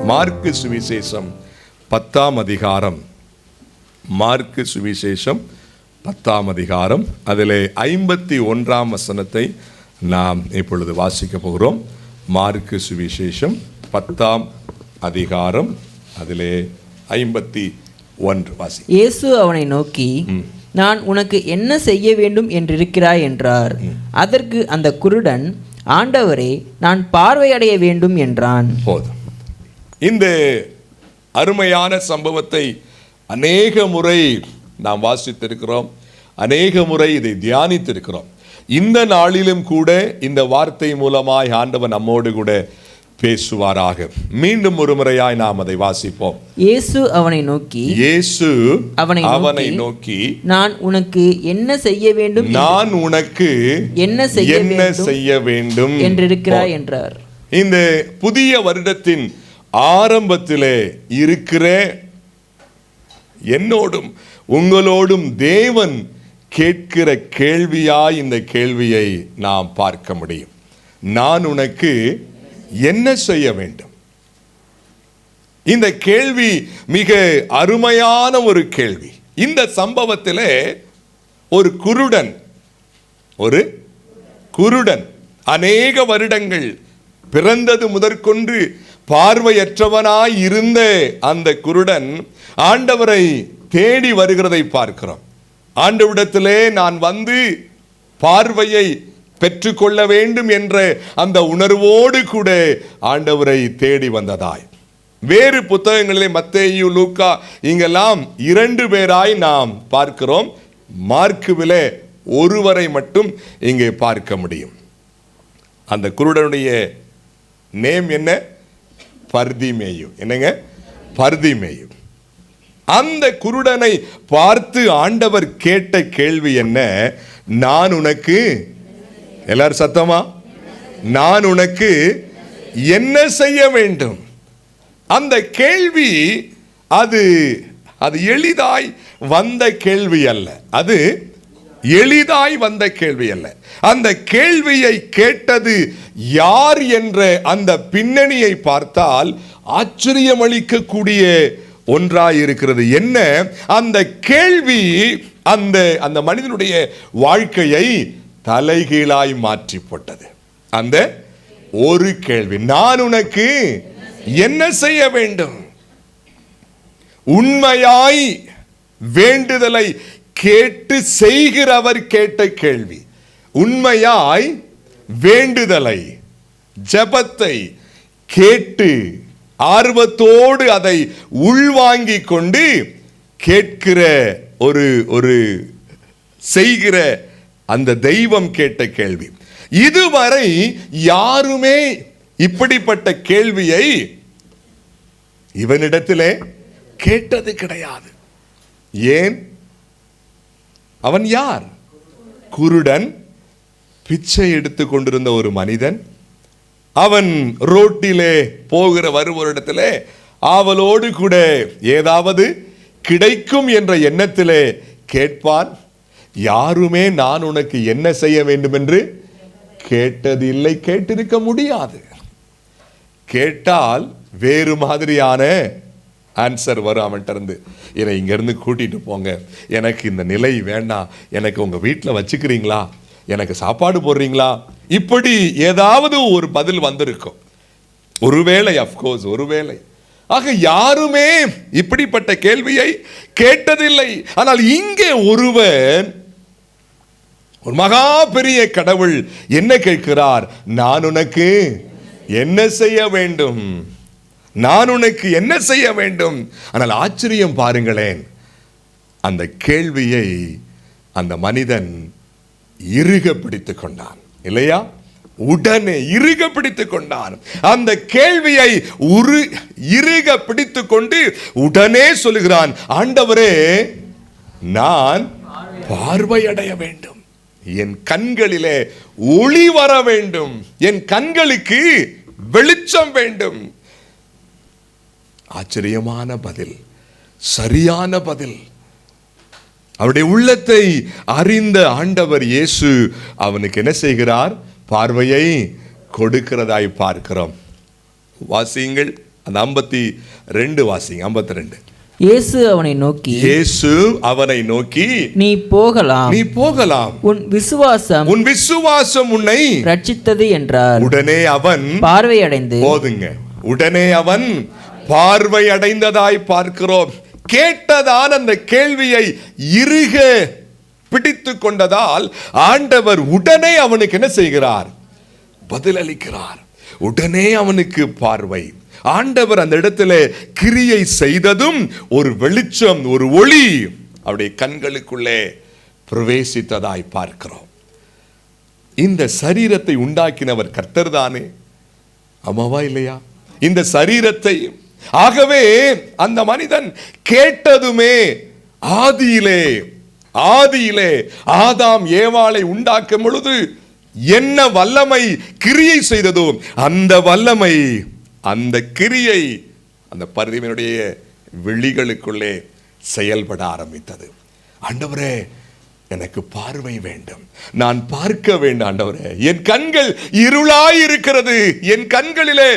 Mark சுவிசேஷம் 10ஆம் அதிகாரம். மார்க்கு சுவிசேஷம் 10ஆம் அதிகாரம், அதிலே 51ஆம் வசனத்தை நாம் இப்பொழுது வாசிக்க போகிறோம். மார்க்கு சுவிசேஷம் 10ஆம் அதிகாரம், அதிலே 51 வாசி. இயேசு அவனை நோக்கி, நான் உனக்கு என்ன செய்ய வேண்டும் என்றிருக்கிறாய் என்றார். அதற்கு அந்த குருடன், ஆண்டவரே, நான் பார்வையடைய வேண்டும் என்றான். போதும். இந்த அருமையான சம்பவத்தை அநேக முறை நாம் வாசித்திருக்கிறோம், அநேக முறை இதை தியானித்திருக்கிறோம். இந்த நாளிலும் கூட இந்த வார்த்தை மூலமாய் ஆண்டவர் நம்மோடு கூட பேசுவாராக. மீண்டும் ஒரு முறையாய் நாம் அதை வாசிப்போம். இயேசு அவனை நோக்கி, அவனை நோக்கி, நான் உனக்கு என்ன செய்ய வேண்டும், நான் உனக்கு என்ன செய்ய வேண்டும் என்றிருக்கிறாய் என்றார். இந்த புதிய வருடத்தின் ஆரம்பத்திலே இருக்கிற என்னோடும் உங்களோடும் தேவன் கேட்கிற கேள்வியாய் இந்த கேள்வியை நாம் பார்க்க முடியும். நான் உனக்கு என்ன செய்ய வேண்டும்? இந்த கேள்வி மிக அருமையான ஒரு கேள்வி. இந்த சம்பவத்திலே ஒரு குருடன் அநேக வருடங்கள் பிறந்தது முதற்கொண்டு பார்வையற்றவனாய் இருந்த அந்த குருடன் ஆண்டவரை தேடி வருகிறதை பார்க்கிறோம். ஆண்டவரிடத்திலே நான் வந்து பார்வையை பெற்றுக்கொள்ள வேண்டும் என்ற அந்த உணர்வோடு கூட ஆண்டவரை தேடி வந்ததாய். வேறு புத்தகங்களிலே மத்தேயு, லூக்கா இங்கெல்லாம் 2 பேராய் நாம் பார்க்கிறோம். மார்க்குவிலே ஒருவரை மட்டும் இங்கே பார்க்க முடியும். அந்த குருடனுடைய நேம் என்ன? பர்திமேயு. என்னங்க? பர்திமேயு. அந்த குருடனை பார்த்து ஆண்டவர் கேட்ட கேள்வி என்ன? நான் உனக்கு, எல்லாரும் சத்தமா, நான் உனக்கு என்ன செய்ய வேண்டும்? அந்த கேள்வி அது எளிதாய் வந்த கேள்வி அல்ல. அது எளிதாய் வந்த கேள்வி அல்ல. அந்த கேள்வியை கேட்டது யார் என்ற அந்த பின்னணியை பார்த்தால் ஆச்சரியமளிக்கக்கூடிய ஒன்றாய் இருக்கிறது. என்ன அந்த கேள்வி? அந்த மனிதனுடைய வாழ்க்கையை தலைகீழாய் மாற்றி போட்டது. அந்த ஒரு கேள்வி, நான் உனக்கு என்ன செய்ய வேண்டும்? உண்மையாய் வேண்டுதலை கேட்டு செய்கிறவர் கேட்ட கேள்வி. உண்மையாய் வேண்டுதலை, ஜெபத்தை கேட்டு ஆர்வத்தோடு அதை உள்வாங்கிக் கொண்டு கேட்கிற ஒரு செய்கிற அந்த தெய்வம் கேட்ட கேள்வி. இதுவரை யாருமே இப்படிப்பட்ட கேள்வியை இவனிடத்திலே கேட்டது கிடையாது. ஏன்? அவன் யார்? குருடன், பிச்சை எடுத்து கொண்டிருந்த ஒரு மனிதன். அவன் ரோட்டிலே போகிற வருவரிடத்திலே ஆவலோடு கூட ஏதாவது கிடைக்கும் என்ற எண்ணத்திலே கேட்பான். யாருமே நான் உனக்கு என்ன செய்ய வேண்டும் என்று கேட்டதில்லை, கேட்டிருக்க முடியாது. கேட்டால் வேறு மாதிரியான ஆன்சர் வரும் அவன்கிட்ட இருந்து. என்னை இங்கேருந்து கூட்டிகிட்டு போங்க, எனக்கு இந்த நிலை வேண்டாம், எனக்கு உங்கள் வீட்டில் வச்சுக்கிறீங்களா, எனக்கு சாப்பாடு போடுறீங்களா, இப்படி ஏதாவது ஒரு பதில் வந்திருக்கும். ஒருவேளை, அஃப்கோர்ஸ் ஒருவேளை. ஆக யாருமே இப்படிப்பட்ட கேள்வியை கேட்டதில்லை. ஆனால் இங்கே ஒருவன், ஒரு மகா பெரிய கடவுள் என்ன கேட்கிறார்? நான் உனக்கு என்ன செய்ய வேண்டும்? நான் உனக்கு என்ன செய்ய வேண்டும்? ஆனால் ஆச்சரியம் பாருங்களேன், அந்த கேள்வியை அந்த மனிதன் இறுக பிடித்துக் கொண்டான். இல்லையா? உடனே இறுக பிடித்துக் கொண்டான். அந்த கேள்வியை இறுக பிடித்துக் கொண்டு உடனே சொல்லுகிறான், ஆண்டவரே, நான் பார்வையடைய வேண்டும், என் கண்களிலே ஒளி வர வேண்டும், என் கண்களுக்கு வெளிச்சம் வேண்டும். ஆச்சரியமான பதில், சரியான பதில். அவருடைய உள்ளத்தை அறிந்த ஆண்டவர் இயேசு அவனுக்கு என்ன செய்கிறார்? பார்வையை கொடுக்கிறதாய் பார்க்கிறோம். வாசியுங்கள் அந்த 52 வாசிங்க. 52. இயேசு அவனை நோக்கி நீ போகலாம், உன் விசுவாசம் உன்னை ரட்சித்தது என்றார். உடனே அவன் பார்வையடைந்ததாய் பார்க்கிறோம். கேட்டதான அந்த கேள்வியை இறுக பிடித்து கொண்டதால் ஆண்டவர் உடனே அவனுக்கு என்ன செய்கிறார்? பதிலளிக்கிறார். உடனே அவனுக்கு பார்வை. ஆண்டவர் அந்த இடத்துல கிரியை செய்ததும் ஒரு வெளிச்சம், ஒரு ஒளி அவருடைய கண்களுக்குள்ளே பிரவேசித்ததாய் பார்க்கிறோம். இந்த சரீரத்தை உண்டாக்கினவர் கர்த்தர் தானே, ஆமாவா இல்லையா? இந்த சரீரத்தை, ஆகவே அந்த மனிதன் கேட்டதுமே ஆதியிலே ஆதாம் ஏவாளை உண்டாக்கும் பொழுது என்ன வல்லமை கிரியை செய்ததோ அந்த வல்லமை, அந்த கிரியை அந்த பரிதிவனுடைய விழிகளுக்குள்ளே செயல்பட ஆரம்பித்தது. ஆண்டவரே, எனக்கு பார்வை வேண்டும், நான் பார்க்க வேண்டும். ஆண்டவரே, என் கண்கள் இருளாய் இருக்கிறது, என் கண்களிலே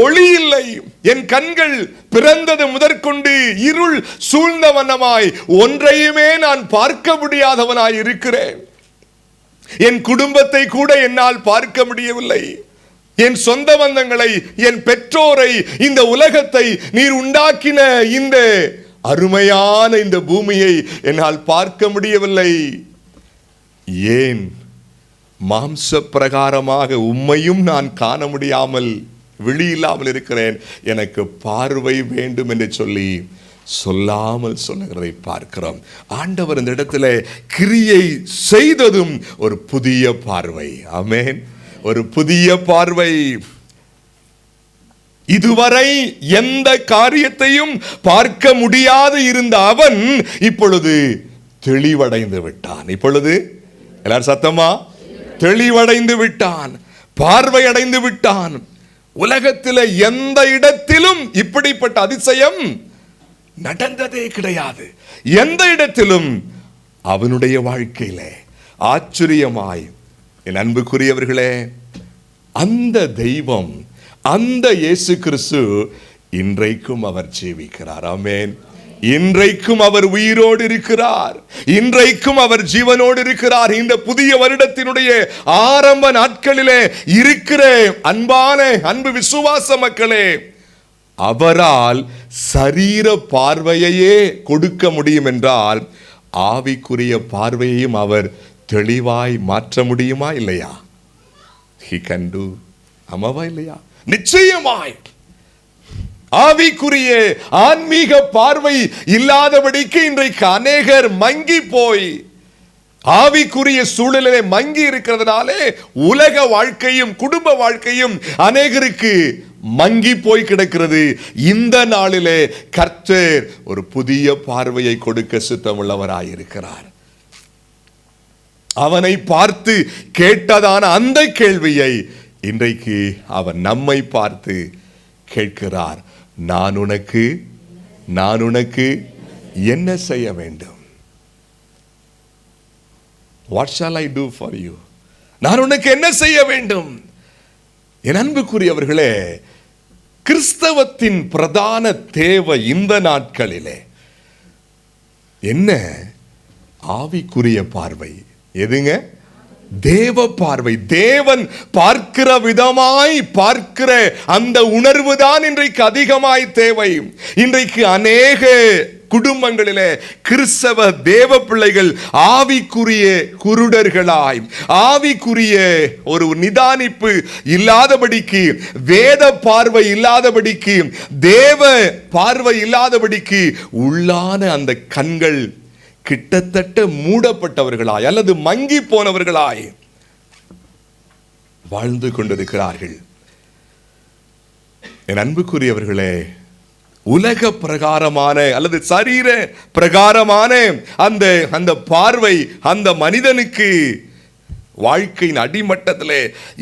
ஒளி இல்லை, என் கண்கள் பிறந்தது முதற்கொண்டு இருள் சூழ்ந்த வண்ணமாய் ஒன்றையுமே நான் பார்க்க முடியாதவனாய் இருக்கிறேன். என் குடும்பத்தை கூட என்னால் பார்க்க முடியவில்லை. என் சொந்த பந்தங்களை, என் பெற்றோரை, இந்த உலகத்தை, நீர் உண்டாக்கின இந்த அருமையான இந்த பூமியை என்னால் பார்க்க முடியவில்லை. ஏன் மாம்ச பிரகாரமாக உம்மையும் நான் காண முடியாமல் விழி இல்லாமல் இருக்கிறேன், எனக்கு பார்வை வேண்டும் என்று சொல்லி சொல்லாமல் சொல்லுகிறதை பார்க்கிறோம். ஆண்டவர் இந்த இடத்துல கிரியை செய்ததும் ஒரு புதிய பார்வை. ஆமென். ஒரு புதிய பார்வை. இதுவரை எந்த காரியத்தையும் பார்க்க முடியாது இருந்த அவன் இப்பொழுது தெளிவடைந்து விட்டான். இப்பொழுது எல்லாரும் சத்தமா, தெளிவடைந்து விட்டான், பார்வை அடைந்து விட்டான். உலகத்தில் எந்த இடத்திலும் இப்படிப்பட்ட அதிசயம் நடந்ததே கிடையாது. எந்த இடத்திலும் அவனுடைய வாழ்க்கையிலே ஆச்சரியமாய், என் அன்புக்குரியவர்களே, அந்த தெய்வம், அந்த இயேசு கிறிஸ்து இன்றைக்கும் அவர் ஜீவிக்கிறார். ஆமென். இன்றைக்கும் அவர் உயிரோடு இருக்கிறார், இன்றைக்கும் அவர் ஜீவனோடு இருக்கிறார். இந்த புதிய வருடத்தினுடைய ஆரம்ப நாட்களிலே இருக்கிற அன்பு விசுவாச மக்களே, அவரால் சரீர பார்வையையே கொடுக்க முடியும் என்றால் ஆவிக்குரிய பார்வையையும் அவர் தெளிவாய் மாற்ற முடியுமா இல்லையா? He can do. ஆமாவா இல்லையா? நிச்சயமாய். ஆவிக்குரிய ஆன்மீக பார்வை இல்லாதபடிக்கு இன்றைக்கு அநேகர் மங்கி போய், ஆவிக்குரிய சூழலிலே மங்கி இருக்கிறதுனாலே உலக வாழ்க்கையும் குடும்ப வாழ்க்கையும் அநேகருக்கு மங்கி போய் கிடக்கிறது. இந்த நாளிலே கர்த்தர் ஒரு புதிய பார்வையை கொடுக்க சித்தமுள்ளவராயிருக்கிறார். அவனை பார்த்து கேட்டதான அந்த கேள்வியை இன்றைக்கு அவர் நம்மை பார்த்து கேட்கிறார். நான் உனக்கு என்ன செய்ய வேண்டும்? What shall I do for you? நான் உனக்கு என்ன செய்ய வேண்டும்? என் அன்புக்குரியவர்களே, கிறிஸ்தவத்தின் பிரதான தேவை இந்த நாட்களிலே என்ன? ஆவிக்குரிய பார்வை. எதுங்க? தேவ பார்வை. தேவன் பார்க்கிற விதமாய் பார்க்கிற அந்த உணர்வு தான் இன்றைக்கு அதிகமாய் தேவை. இன்றைக்கு அநேக குடும்பங்களிலே கிறிஸ்தவ தேவ பிள்ளைகள் ஆவிக்குரிய குருடர்களாய், ஆவிக்குரிய ஒரு நிதானிப்பு இல்லாதபடிக்கு, வேத பார்வை இல்லாதபடிக்கு, தேவ பார்வை இல்லாதபடிக்கு உள்ளான அந்த கண்கள் கிட்டத்தட்ட மூடப்பட்டவர்களாய் அல்லது மங்கி போனவர்களாய் வாழ்ந்து கொண்டிருக்கிறார்கள். என் அன்புக்குரியவர்களே, உலக பிரகாரமான அல்லது சரீர பிரகாரமான அந்த பார்வை அந்த மனிதனுக்கு வாழ்க்கையின் அடிமட்டத்தில்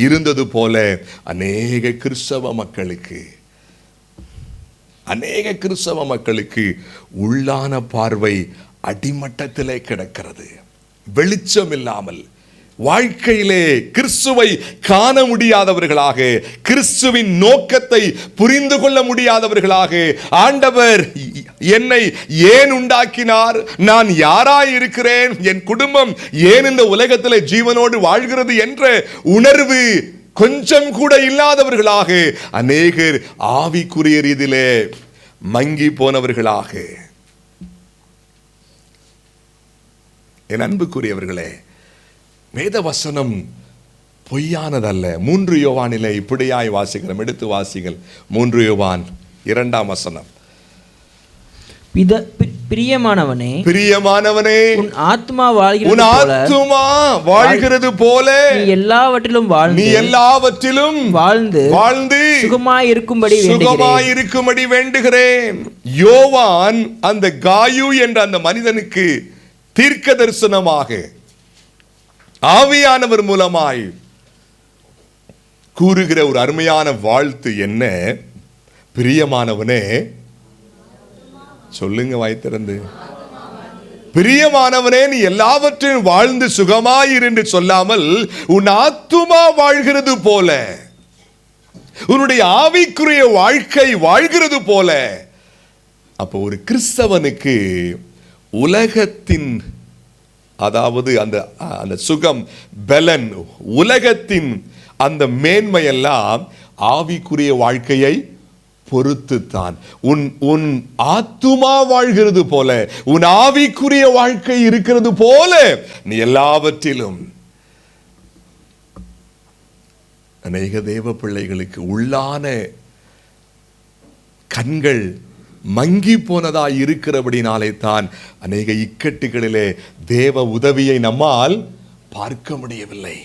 இருந்தது போல அநேக கிறிஸ்தவ மக்களுக்கு உள்ளான பார்வை அடிமட்டத்திலே கிடக்கிறது. வெளிச்சம் இல்லாமல், வாழ்க்கையிலே கிறிஸ்துவை காண முடியாதவர்களாக, கிறிஸ்துவின் நோக்கத்தை புரிந்து கொள்ள முடியாதவர்களாக, ஆண்டவர் என்னை ஏன் உண்டாக்கினார், நான் யாராய் இருக்கிறேன், என் குடும்பம் ஏன் இந்த உலகத்திலே ஜீவனோடு வாழ்கிறது என்ற உணர்வு கொஞ்சம் கூட இல்லாதவர்களாக அநேகர் ஆவிக்குரிய ரீதியிலே மங்கி போனவர்களாக. என் அன்புக்குரியவர்களே, வேத வசனம் பொய்யானதல்ல. 3 யோவானிலே இப்படியாய் வாசிக்கிறோம். எடுத்து வாசிகள். 3 யோவான் 2ஆம் வசனம். பிரியமானவனே, பிரியமானவனே, உன் ஆத்துமா வாழ்கிறது போல நீ எல்லாவற்றிலும் வாழ்ந்து சுகமாயிருக்கும்படி வேண்டுகிறேன். யோவான் அந்த காயு என்ற அந்த மனிதனுக்கு தீர்க்க தரிசனமாக ஆவியானவர் மூலமாய் கூறுகிற ஒரு அருமையான வாழ்த்து என்ன? பிரியமானவனே, சொல்லுங்க வாய்த்திறந்து, பிரியமானவனே, நீ எல்லாவற்றையும் வாழ்ந்து சுகமாயிரு என்று சொல்லாமல் உன் ஆத்துமா வாழ்கிறது போல, உன்னுடைய ஆவிக்குரிய வாழ்க்கை வாழ்கிறது போல. அப்போ ஒரு கிறிஸ்தவனுக்கு உலகத்தின், அதாவது அந்த சுகம், பலன், உலகத்தின் அந்த மேன்மையெல்லாம் ஆவிக்குரிய வாழ்க்கையை பொறுத்துத்தான். உன் ஆத்துமா வாழ்கிறது போல, உன் ஆவிக்குரிய வாழ்க்கை இருக்கிறது போல நீ எல்லாவற்றிலும். அநேக தேவ பிள்ளைகளுக்கு உள்ளான கண்கள் மங்கி போனதாய் இருக்கிறபடினாலே தான் அநேக இக்கட்டுகளிலே தேவ உதவியை நம்மால் பார்க்க முடியவில்லை.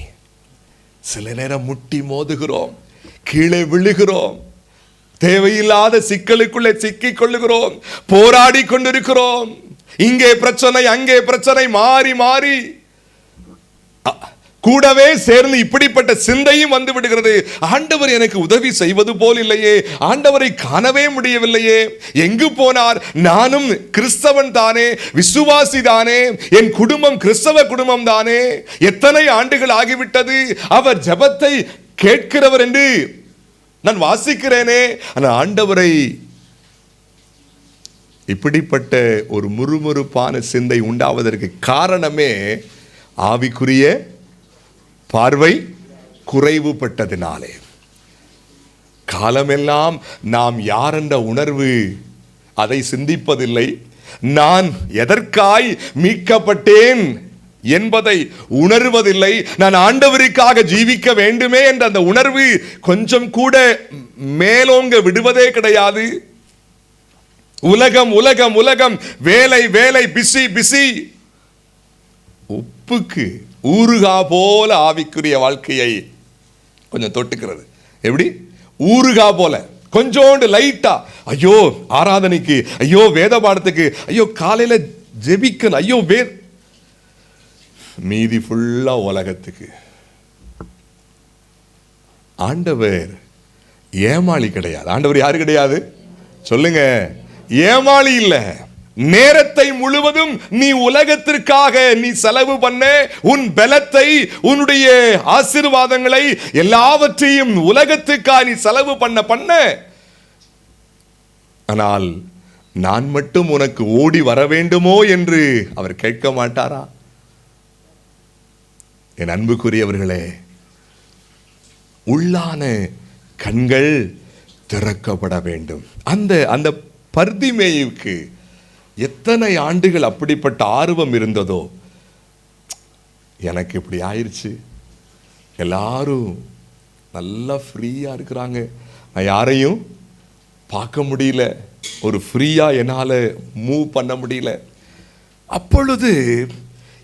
சில நேரம் முட்டி மோதுகிறோம், கீழே விழுகிறோம், தேவையில்லாத சிக்கலுக்குள்ளே சிக்கிக் கொள்ளுகிறோம், போராடி கொண்டிருக்கிறோம். இங்கே பிரச்சனை, அங்கே பிரச்சனை, மாறி மாறி கூடவே சேர்ந்து இப்படிப்பட்ட சிந்தையும் வந்து விடுகிறது. ஆண்டவர் எனக்கு உதவி செய்வது போல் இல்லையே, ஆண்டவரை காணவே முடியவில்லையே, எங்கு போனார்? நானும் கிறிஸ்தவன் தானே, விசுவாசி தானே, என் குடும்பம் கிறிஸ்தவ குடும்பம் தானே, எத்தனை ஆண்டுகள் ஆகிவிட்டது, அவர் ஜெபத்தை கேட்கிறவர் என்று நான் வாசிக்கிறேனே. ஆனால் ஆண்டவரை இப்படிப்பட்ட ஒரு முறுமுறுப்பான சிந்தை உண்டாவதற்கு காரணமே ஆவிக்குரிய பார்வை குறைவுபட்டதினாலே. காலமெல்லாம் நாம் யார் என்ற உணர்வு அதை சிந்திப்பதில்லை. நான் எதற்காய் மீட்கப்பட்டேன் என்பதை உணர்வதில்லை. நான் ஆண்டவருக்காக ஜீவிக்க வேண்டுமே என்ற அந்த உணர்வு கொஞ்சம் கூட மேலோங்க விடுவதே கிடையாது. உலகம் உலகம் உலகம், வேலை வேலை, பிசி பிசி. உப்புக்கு ஊறுகா போல ஆவிக்குரிய வாழ்க்கையை கொஞ்சம் தொட்டுக்கிறது. எப்படி? ஊறுகா போல கொஞ்சோண்டு லைட்டா, ஐயோ ஆராதனைக்கு, ஐயோ வேத பாடத்துக்கு, ஐயோ காலையில ஜெபிக்கணும், ஐயோ மீதி ஃபுல்லா உலகத்துக்கு. ஆண்டவர் ஏமாளி கிடையாது. ஆண்டவர் யாரு கிடையாது? சொல்லுங்க. ஏமாளி இல்ல. நேரத்தை முழுவதும் நீ உலகத்திற்காக நீ செலவு பண்ண, உன் பலத்தை, உன்னுடைய ஆசீர்வாதங்களை எல்லாவற்றையும் உலகத்துக்காக நீ செலவு பண்ண, ஆனால் நான் மட்டும் உனக்கு ஓடி வர வேண்டுமோ என்று அவர் கேட்க மாட்டாரா? என் அன்புக்குரியவர்களே, உள்ளான கண்கள் திறக்கப்பட வேண்டும். அந்த பர்திமேயுக்கு எத்தனை ஆண்டுகள் அப்படிப்பட்ட ஆர்வம் இருந்ததோ, எனக்கு இப்படி ஆயிடுச்சு, எல்லாரும் நல்லா ஃப்ரீயா இருக்கிறாங்க, நான் யாரையும் பார்க்க முடியல, ஒரு ஃப்ரீயா என்னால் மூவ் பண்ண முடியல. அப்பொழுது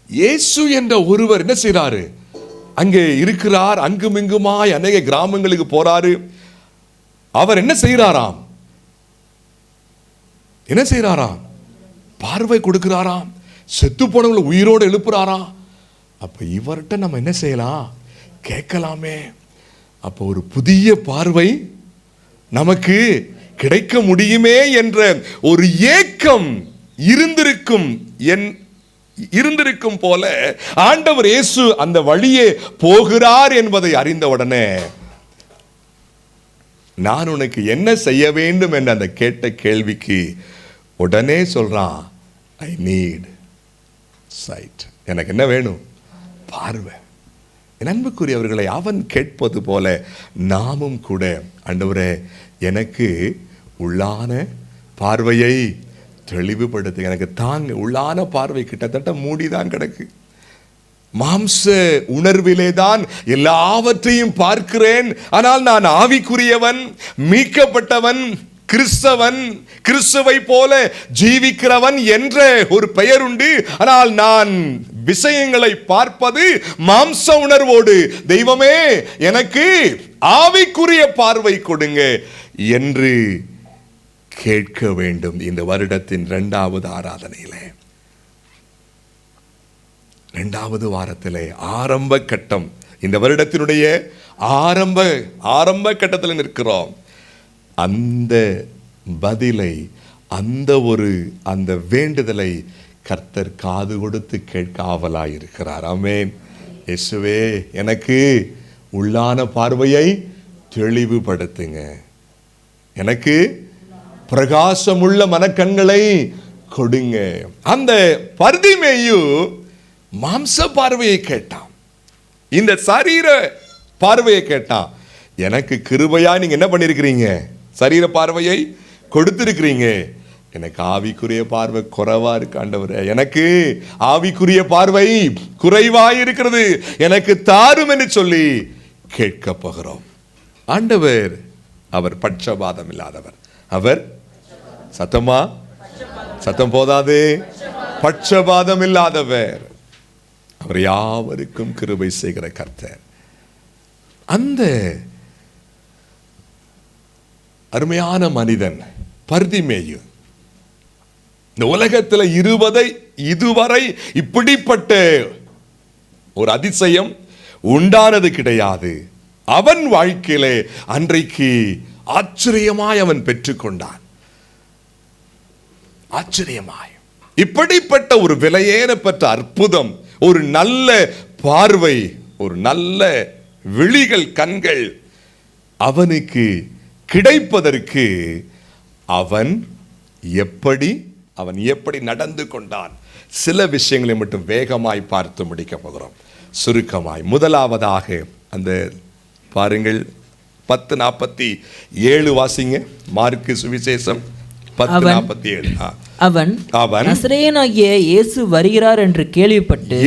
இயேசு என்ற ஒருவர் என்ன செய்றாரு? அங்கே இருக்கிறார். அங்கும் இங்குமாய் அநேக கிராமங்களுக்கு போறாரு. அவர் என்ன செய்கிறாராம்? பார்வை கொடுக்கிறாராம். செத்து போனவங்களை உயிரோடு எழுப்புறாராம். அப்ப இவர்கிட்ட நம்ம என்ன செய்யலாம்? கேட்கலாமே. அப்போ ஒரு புதிய பார்வை நமக்கு கிடைக்க முடியுமே என்ற ஒரு ஏக்கம் இருந்திருக்கும் இருந்திருக்கும் போல ஆண்டவர் இயேசு அந்த வழியே போகிறார் என்பதை அறிந்தவுடனே, நான் உனக்கு என்ன செய்ய வேண்டும் என்ற அந்த கேட்ட கேள்விக்கு உடனே சொல்றான், ஐ நீட் சைட். எனக்கு என்ன வேணும்? பார்வை. என் அன்புக்குரியவர்களை, அவன் கேட்பது போல நாமும் கூட, ஆண்டவரே எனக்கு உள்ளான பார்வையை தெளிவுபடுத்து. எனக்கு தாங்க. உள்ளான பார்வை கிட்டத்தட்ட மூடிதான் கிடக்கு. மாம்ச உணர்விலே தான் எல்லாவற்றையும் பார்க்கிறேன். ஆனால் நான் ஆவிக்குரியவன், மீட்கப்பட்டவன், கிறிஸ்தவன், கிறிஸ்துவை போல ஜீவிக்கிறவன் என்ற ஒரு பெயர் உண்டு. ஆனால் நான் விஷயங்களை பார்ப்பது மாம்ச உணர்வோடு. தெய்வமே எனக்கு ஆவிக்குரிய பார்வை கொடுங்க என்று கேட்க வேண்டும். இந்த வருடத்தின் 2வது ஆராதனையிலே, 2வது வாரத்திலே, ஆரம்ப கட்டம், இந்த வருடத்தினுடைய ஆரம்ப கட்டத்தில் நிற்கிறோம். அந்த பதிலை, அந்த வேண்டுதலை கர்த்தர் காது கொடுத்து கேட்க ஆவலாயிருக்கிறார். ஆமென். இயேசுவே எனக்கு உள்ளான பார்வையை தெளிவுபடுத்துங்க, எனக்கு பிரகாசமுள்ள மனக்கண்களை கொடுங்க. அந்த பர்திமேயு மாம்ச பார்வையை கேட்டான், இந்த சரீர பார்வையை கேட்டான். எனக்கு கிருபையா நீங்க என்ன பண்ணிருக்கிறீங்க? சரீர பார்வையை கொடுத்திருக்கிறீங்க. எனக்கு ஆவிக்குரிய பார்வை குறைவா இருக்கு ஆண்டவரே, எனக்கு ஆவிக்குரிய பார்வை குறைவாயிருக்கிறது, எனக்கு தாரும் என்று சொல்லி கேட்க போகிறோம். ஆண்டவர் அவர் பட்சபாதம் இல்லாதவர். அவர் சத்தம் போதாது, பட்சபாதம் இல்லாதவர். அவர் யாவருக்கும் கிருபை செய்கிற கர்த்தர். அந்த அருமையான மனிதன் பர்திமேயு இந்த உலகத்தில் இதுவரை இப்படிப்பட்ட ஒரு அதிசயம் உண்டானது கிடையாது. அவன் வாழ்க்கையிலே அன்றைக்கு ஆச்சரியமாய் அவன் பெற்றுக்கொண்டான். ஆச்சரியமாய் இப்படிப்பட்ட ஒரு விலையேறப்பட்ட அற்புதம், ஒரு நல்ல பார்வை, ஒரு நல்ல விழிகள், கண்கள் அவனுக்கு கிடைப்பதற்கு அவன் எப்படி நடந்து கொண்டான், சில விஷயங்களை மட்டும் வேகமாய் பார்த்து முடிக்க போகிறோம். சுருக்கமாய் முதலாவதாக அந்த பாருங்கள், 10:47 வாசிங்க. மார்க்கு சுவிசேஷம் 10:47. அவன் நசரேயனாகிய இயேசு வருகிறார் என்று கேள்விப்பட்டு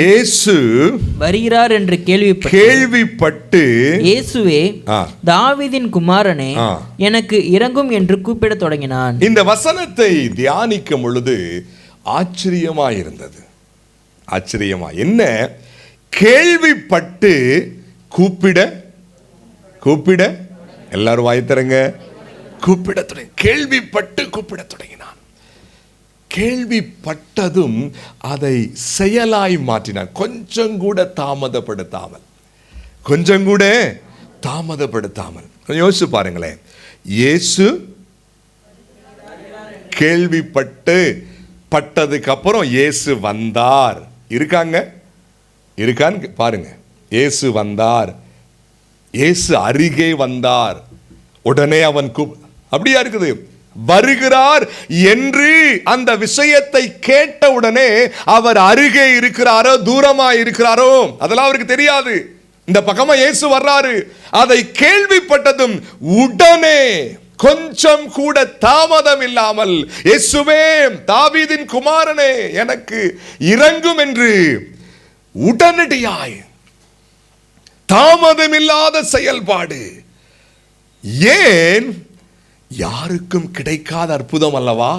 இயேசுவே தாவீதின் குமாரனே எனக்கு இரங்கும் என்று கூப்பிடத் தொடங்கினான். இந்த வசனத்தை தியானிக்கும் பொழுது ஆச்சரியமாயிருந்தது. என்ன? கேள்விப்பட்டு கூப்பிட எல்லாரும் வாய்த்தரங்க, கூப்பிட தொடங்கி, கேள்விப்பட்டு கூப்பிட தொடங்கினான். கேள்விப்பட்டதும் அதை செயலாய் மாற்றினான். கொஞ்சம் கூட தாமதப்படுத்தாமல். யோசிச்சு பாருங்களேன். இயேசு கேள்விப்பட்டதுக்கு அப்புறம் இயேசு வந்தார். இருக்கான்னு பாருங்க. இயேசு வந்தார், இயேசு அருகே வந்தார். உடனே அவன் அப்படியா இருக்குது, வருகிறார் என்று அந்த விஷயத்தை கேட்ட உடனே அவர் அருகே இருக்கிறாரோ தூரமா இருக்கிறாரோ அதெல்லாம் அவருக்கு தெரியாது. இந்த பக்கமா இயேசு வர்றாரு. அதை கேள்விப்பட்டதும் உடனே கொஞ்சம் கூட தாமதம் இல்லாமல், இயேசுவே தாவீதின் குமாரனே எனக்கு இரங்கும் என்று உடனடியாய், தாமதமில்லாத செயல்பாடு. ஏன்? யாருக்கும் கிடைக்காத அற்புதம் அல்லவா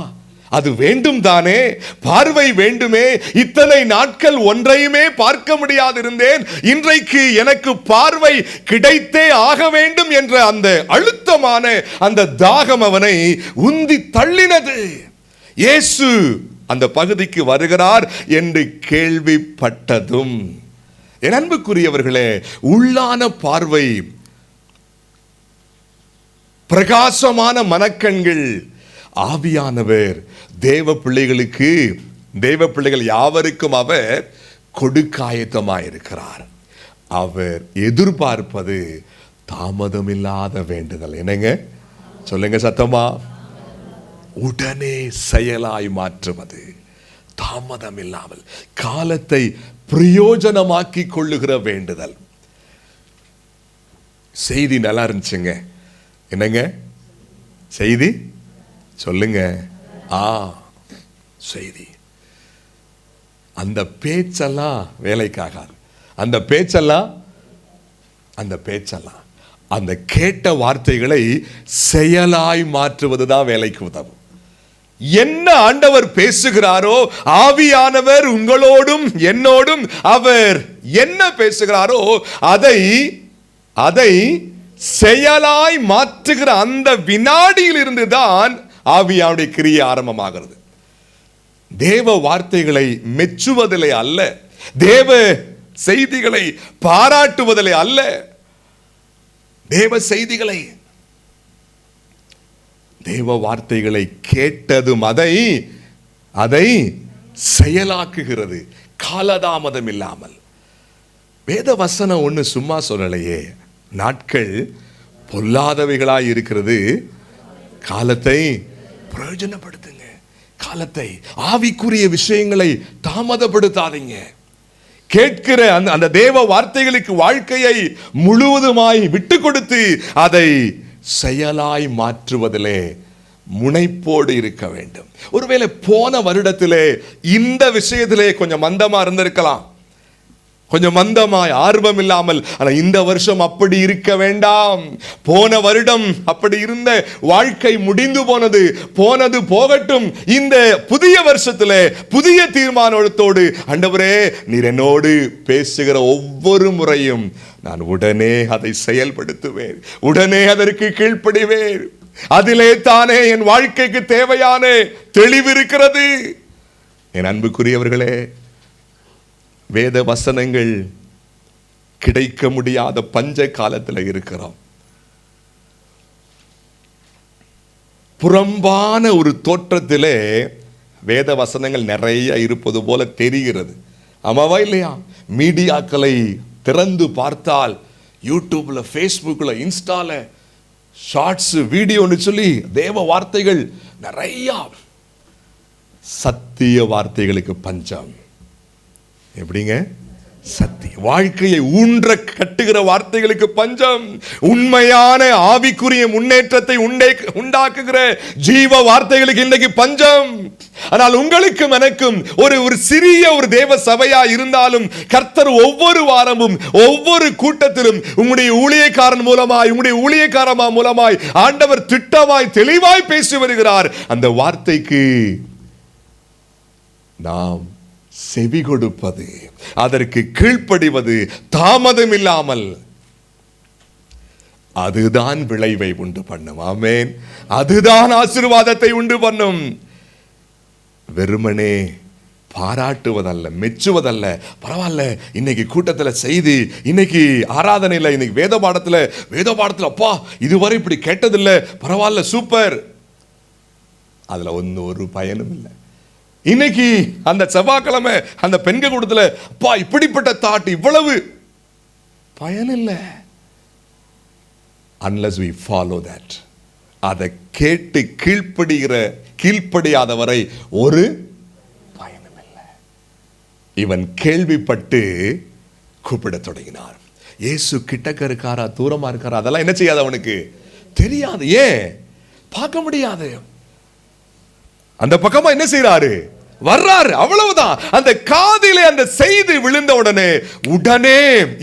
அது? வேண்டும் தானே, பார்வை வேண்டுமே. இத்தனை நாட்கள் ஒன்றையுமே பார்க்க முடியாது இருந்தேன், இன்றைக்கு எனக்கு பார்வை கிடைத்தே ஆக வேண்டும் என்ற அந்த அழுத்தமான அந்த தாகம் அவனை உந்தி தள்ளினது. இயேசு அந்த பகுதிக்கு வருகிறார் என்று கேள்விப்பட்டதும், என் அன்புக்குரியவர்களே, உள்ளான பார்வை, பிரகாசமான மனக்கண்கள் ஆவியானவர் தேவ பிள்ளைகளுக்கு தேவ பிள்ளைகள் யாவருக்கும் அவர் கொடுக்காயத்தமாயிருக்கிறார். அவர் எதிர்பார்ப்பது தாமதமில்லாத வேண்டுதல். என்னங்க சொல்லுங்க சத்தமா? உடனே செயலாய் மாற்றுவது, தாமதம் இல்லாமல் காலத்தை பிரயோஜனமாக்கி கொள்ளுகிற வேண்டுதல். செய்தி நல்லா இருந்துச்சுங்க. என்னங்க செய்தி சொல்லுங்க? செய்தி. அந்த பேச்செல்லாம் வேலைக்காகாது. அந்த பேச்செல்லாம் அந்த கேட்ட வார்த்தைகளை செயலாய் மாற்றுவதுதான் வேலைக்கு உதவும். என்ன ஆண்டவர் பேசுகிறாரோ, ஆவியானவர் உங்களோடும் என்னோடும் அவர் என்ன பேசுகிறாரோ அதை செயலாய் மாற்றுகிற அந்த வினாடியில் இருந்துதான் ஆவியானுடைய கிரியை ஆரம்பமாகிறது. தேவ வார்த்தைகளை மெச்சுவதிலே அல்ல, தேவ செய்திகளை பாராட்டுவதிலே அல்ல, தேவ செய்திகளை, தேவ வார்த்தைகளை கேட்டதும் அதை செயலாக்குகிறது, காலதாமதம் இல்லாமல். வேத வசனம் ஒண்ணு சும்மா சொல்லலையே. நாட்கள் பொல்லாதவைகளாய் இருக்கிறது, காலத்தை பிரயோஜனப்படுத்துங்க. காலத்தை, ஆவிக்குரிய விஷயங்களை தாமதப்படுத்தாதீங்க. கேட்கிற அந்த தேவ வார்த்தைகளுக்கு வாழ்க்கையை முழுவதுமாய் விட்டு கொடுத்து அதை செயலாய் மாற்றுவதிலே முனைப்போடு இருக்க வேண்டும். ஒருவேளை போன வருடத்திலே இந்த விஷயத்திலே கொஞ்சம் மந்தமா இருந்திருக்கலாம், கொஞ்சம் மந்தமாய் ஆர்வம் இல்லாமல். ஆனால் இந்த வருஷம் அப்படி இருக்க வேண்டாம். போன வருடம் அப்படி இருந்த வாழ்க்கை முடிந்து போனது போகட்டும். இந்த புதிய வருஷத்திலே புதிய தீர்மானத்தோடு, ஆண்டவரே நீர் என்னோடு பேசுகிற ஒவ்வொரு முறையும் நான் உடனே அதை செயல்படுத்துவேன், உடனே அதற்கு கீழ்ப்படிவேன். அதிலே தானே என் வாழ்க்கைக்கு தேவையான தெளிவு இருக்கிறது. என் அன்புக்குரியவர்களே, வேத வசனங்கள் கிடைக்க முடியாத பஞ்ச காலத்தில் இருக்கிறோம். புறம்பான ஒரு தோற்றத்திலே வேத வசனங்கள் நிறைய இருப்பது போல தெரிகிறது. ஆமாவா இல்லையா? மீடியாக்களை திறந்து பார்த்தால் யூடியூப்ல, ஃபேஸ்புக்ல, இன்ஸ்டால ஷார்ட்ஸ் வீடியோன்னு சொல்லி தேவ வார்த்தைகள் நிறைய. சத்திய வார்த்தைகளுக்கு பஞ்சம். எப்படிங்க? சத்திய வாழ்க்கையை ஊன்ற கட்டுகிற வார்த்தைகளுக்கு பஞ்சம். உண்மையான ஆவிக்குரிய முன்னேற்றத்தை உண்டாக்குகிற ஜீவ வார்த்தைகளுக்கு இன்றைக்கு பஞ்சம். ஆனால் உங்களுக்கும் எனக்கும் ஒரு சிறிய ஒரு தேவ சபையா இருந்தாலும் கர்த்தர் ஒவ்வொரு வாரமும் ஒவ்வொரு கூட்டத்திலும் உங்களுடைய ஊழியக்காரன் மூலமாய், உங்களுடைய ஊழியக்காரமா மூலமாய் ஆண்டவர் திட்டமாய் தெளிவாய் பேசி வருகிறார். அந்த வார்த்தைக்கு நாம் செவி கொடுப்பது, அதற்கு கீழ்ப்படிவது, தாமதம் இல்லாமல், அதுதான் விளைவை உண்டு பண்ணும். ஆமென். அதுதான் ஆசீர்வாதத்தை உண்டு பண்ணும். வெறுமனே பாராட்டுவதல்ல, மெச்சுவதல்ல. பரவாயில்ல, இன்னைக்கு கூட்டத்தில் செய்தி, இன்னைக்கு ஆராதனையில், இன்னைக்கு வேத பாடத்தில் அப்பா இதுவரை இப்படி கேட்டதில்லை, பரவாயில்ல, சூப்பர். அதுல ஒரு பயனும் இல்லை. இன்னைக்கு அந்த செவ்வாய்க்கிழமை அந்த பெண்கள் கூட்டத்துல அப்பா இப்படிப்பட்ட தாட், இவ்வளவு பயன் இல்லை. unless we follow that. அதை கேட்டு கீழ்ப்படியாதவரை ஒரு பயனும் இல்லை. இவன் கேள்விப்பட்டு கூப்பிட தொடங்கினார். இயேசு கிட்டக்க இருக்காரா, தூரமா இருக்காரா, அதெல்லாம் என்ன செய்யாது, அவனுக்கு தெரியாது. ஏன் பார்க்க முடியாது. அந்த பக்கமா என்ன செய்யறாரு, வர்றாரு, அவ்வளவுதான். அந்த காதிலே அந்த செய்தி விழுந்த உடனே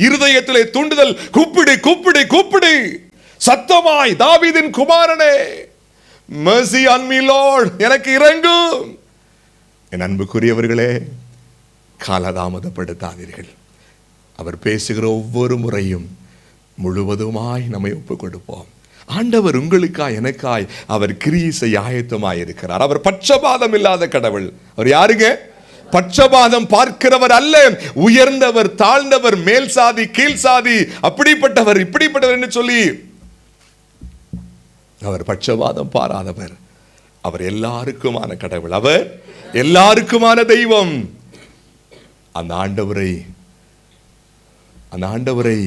இருதயத்திலே தூண்டுதல், கூப்பிடு கூப்பிடு கூப்பிடு சத்தமாய், தாவீதின் குமாரனே, mercy on me Lord, எனக்கு இறங்கும். என் அன்புக்குரியவர்களே, காலதாமதப்படுத்தாதீர்கள். அவர் பேசுகிற ஒவ்வொரு முறையும் முழுவதுமாய் நம்மை ஒப்புக் கொடுப்போம். ஆண்டவர் உங்களுக்காய் எனக்காய் அவர் கிரியை செய்ய ஆயத்தமாய் இருக்கிறார். அவர் பட்சபாதம் இல்லாத கடவுள். அவர் யாருங்க? பட்சபாதம் பார்க்கிறவர் அல்ல. உயர்ந்தவர், தாழ்ந்தவர், மேல் சாதி, கீழ் சாதி, அப்படிப்பட்டவர், இப்படிப்பட்டவர் என்று சொல்லி அவர் பட்சபாதம் பாராதவர். அவர் எல்லாருக்குமான கடவுள், அவர் எல்லாருக்குமான தெய்வம். அந்த ஆண்டவரை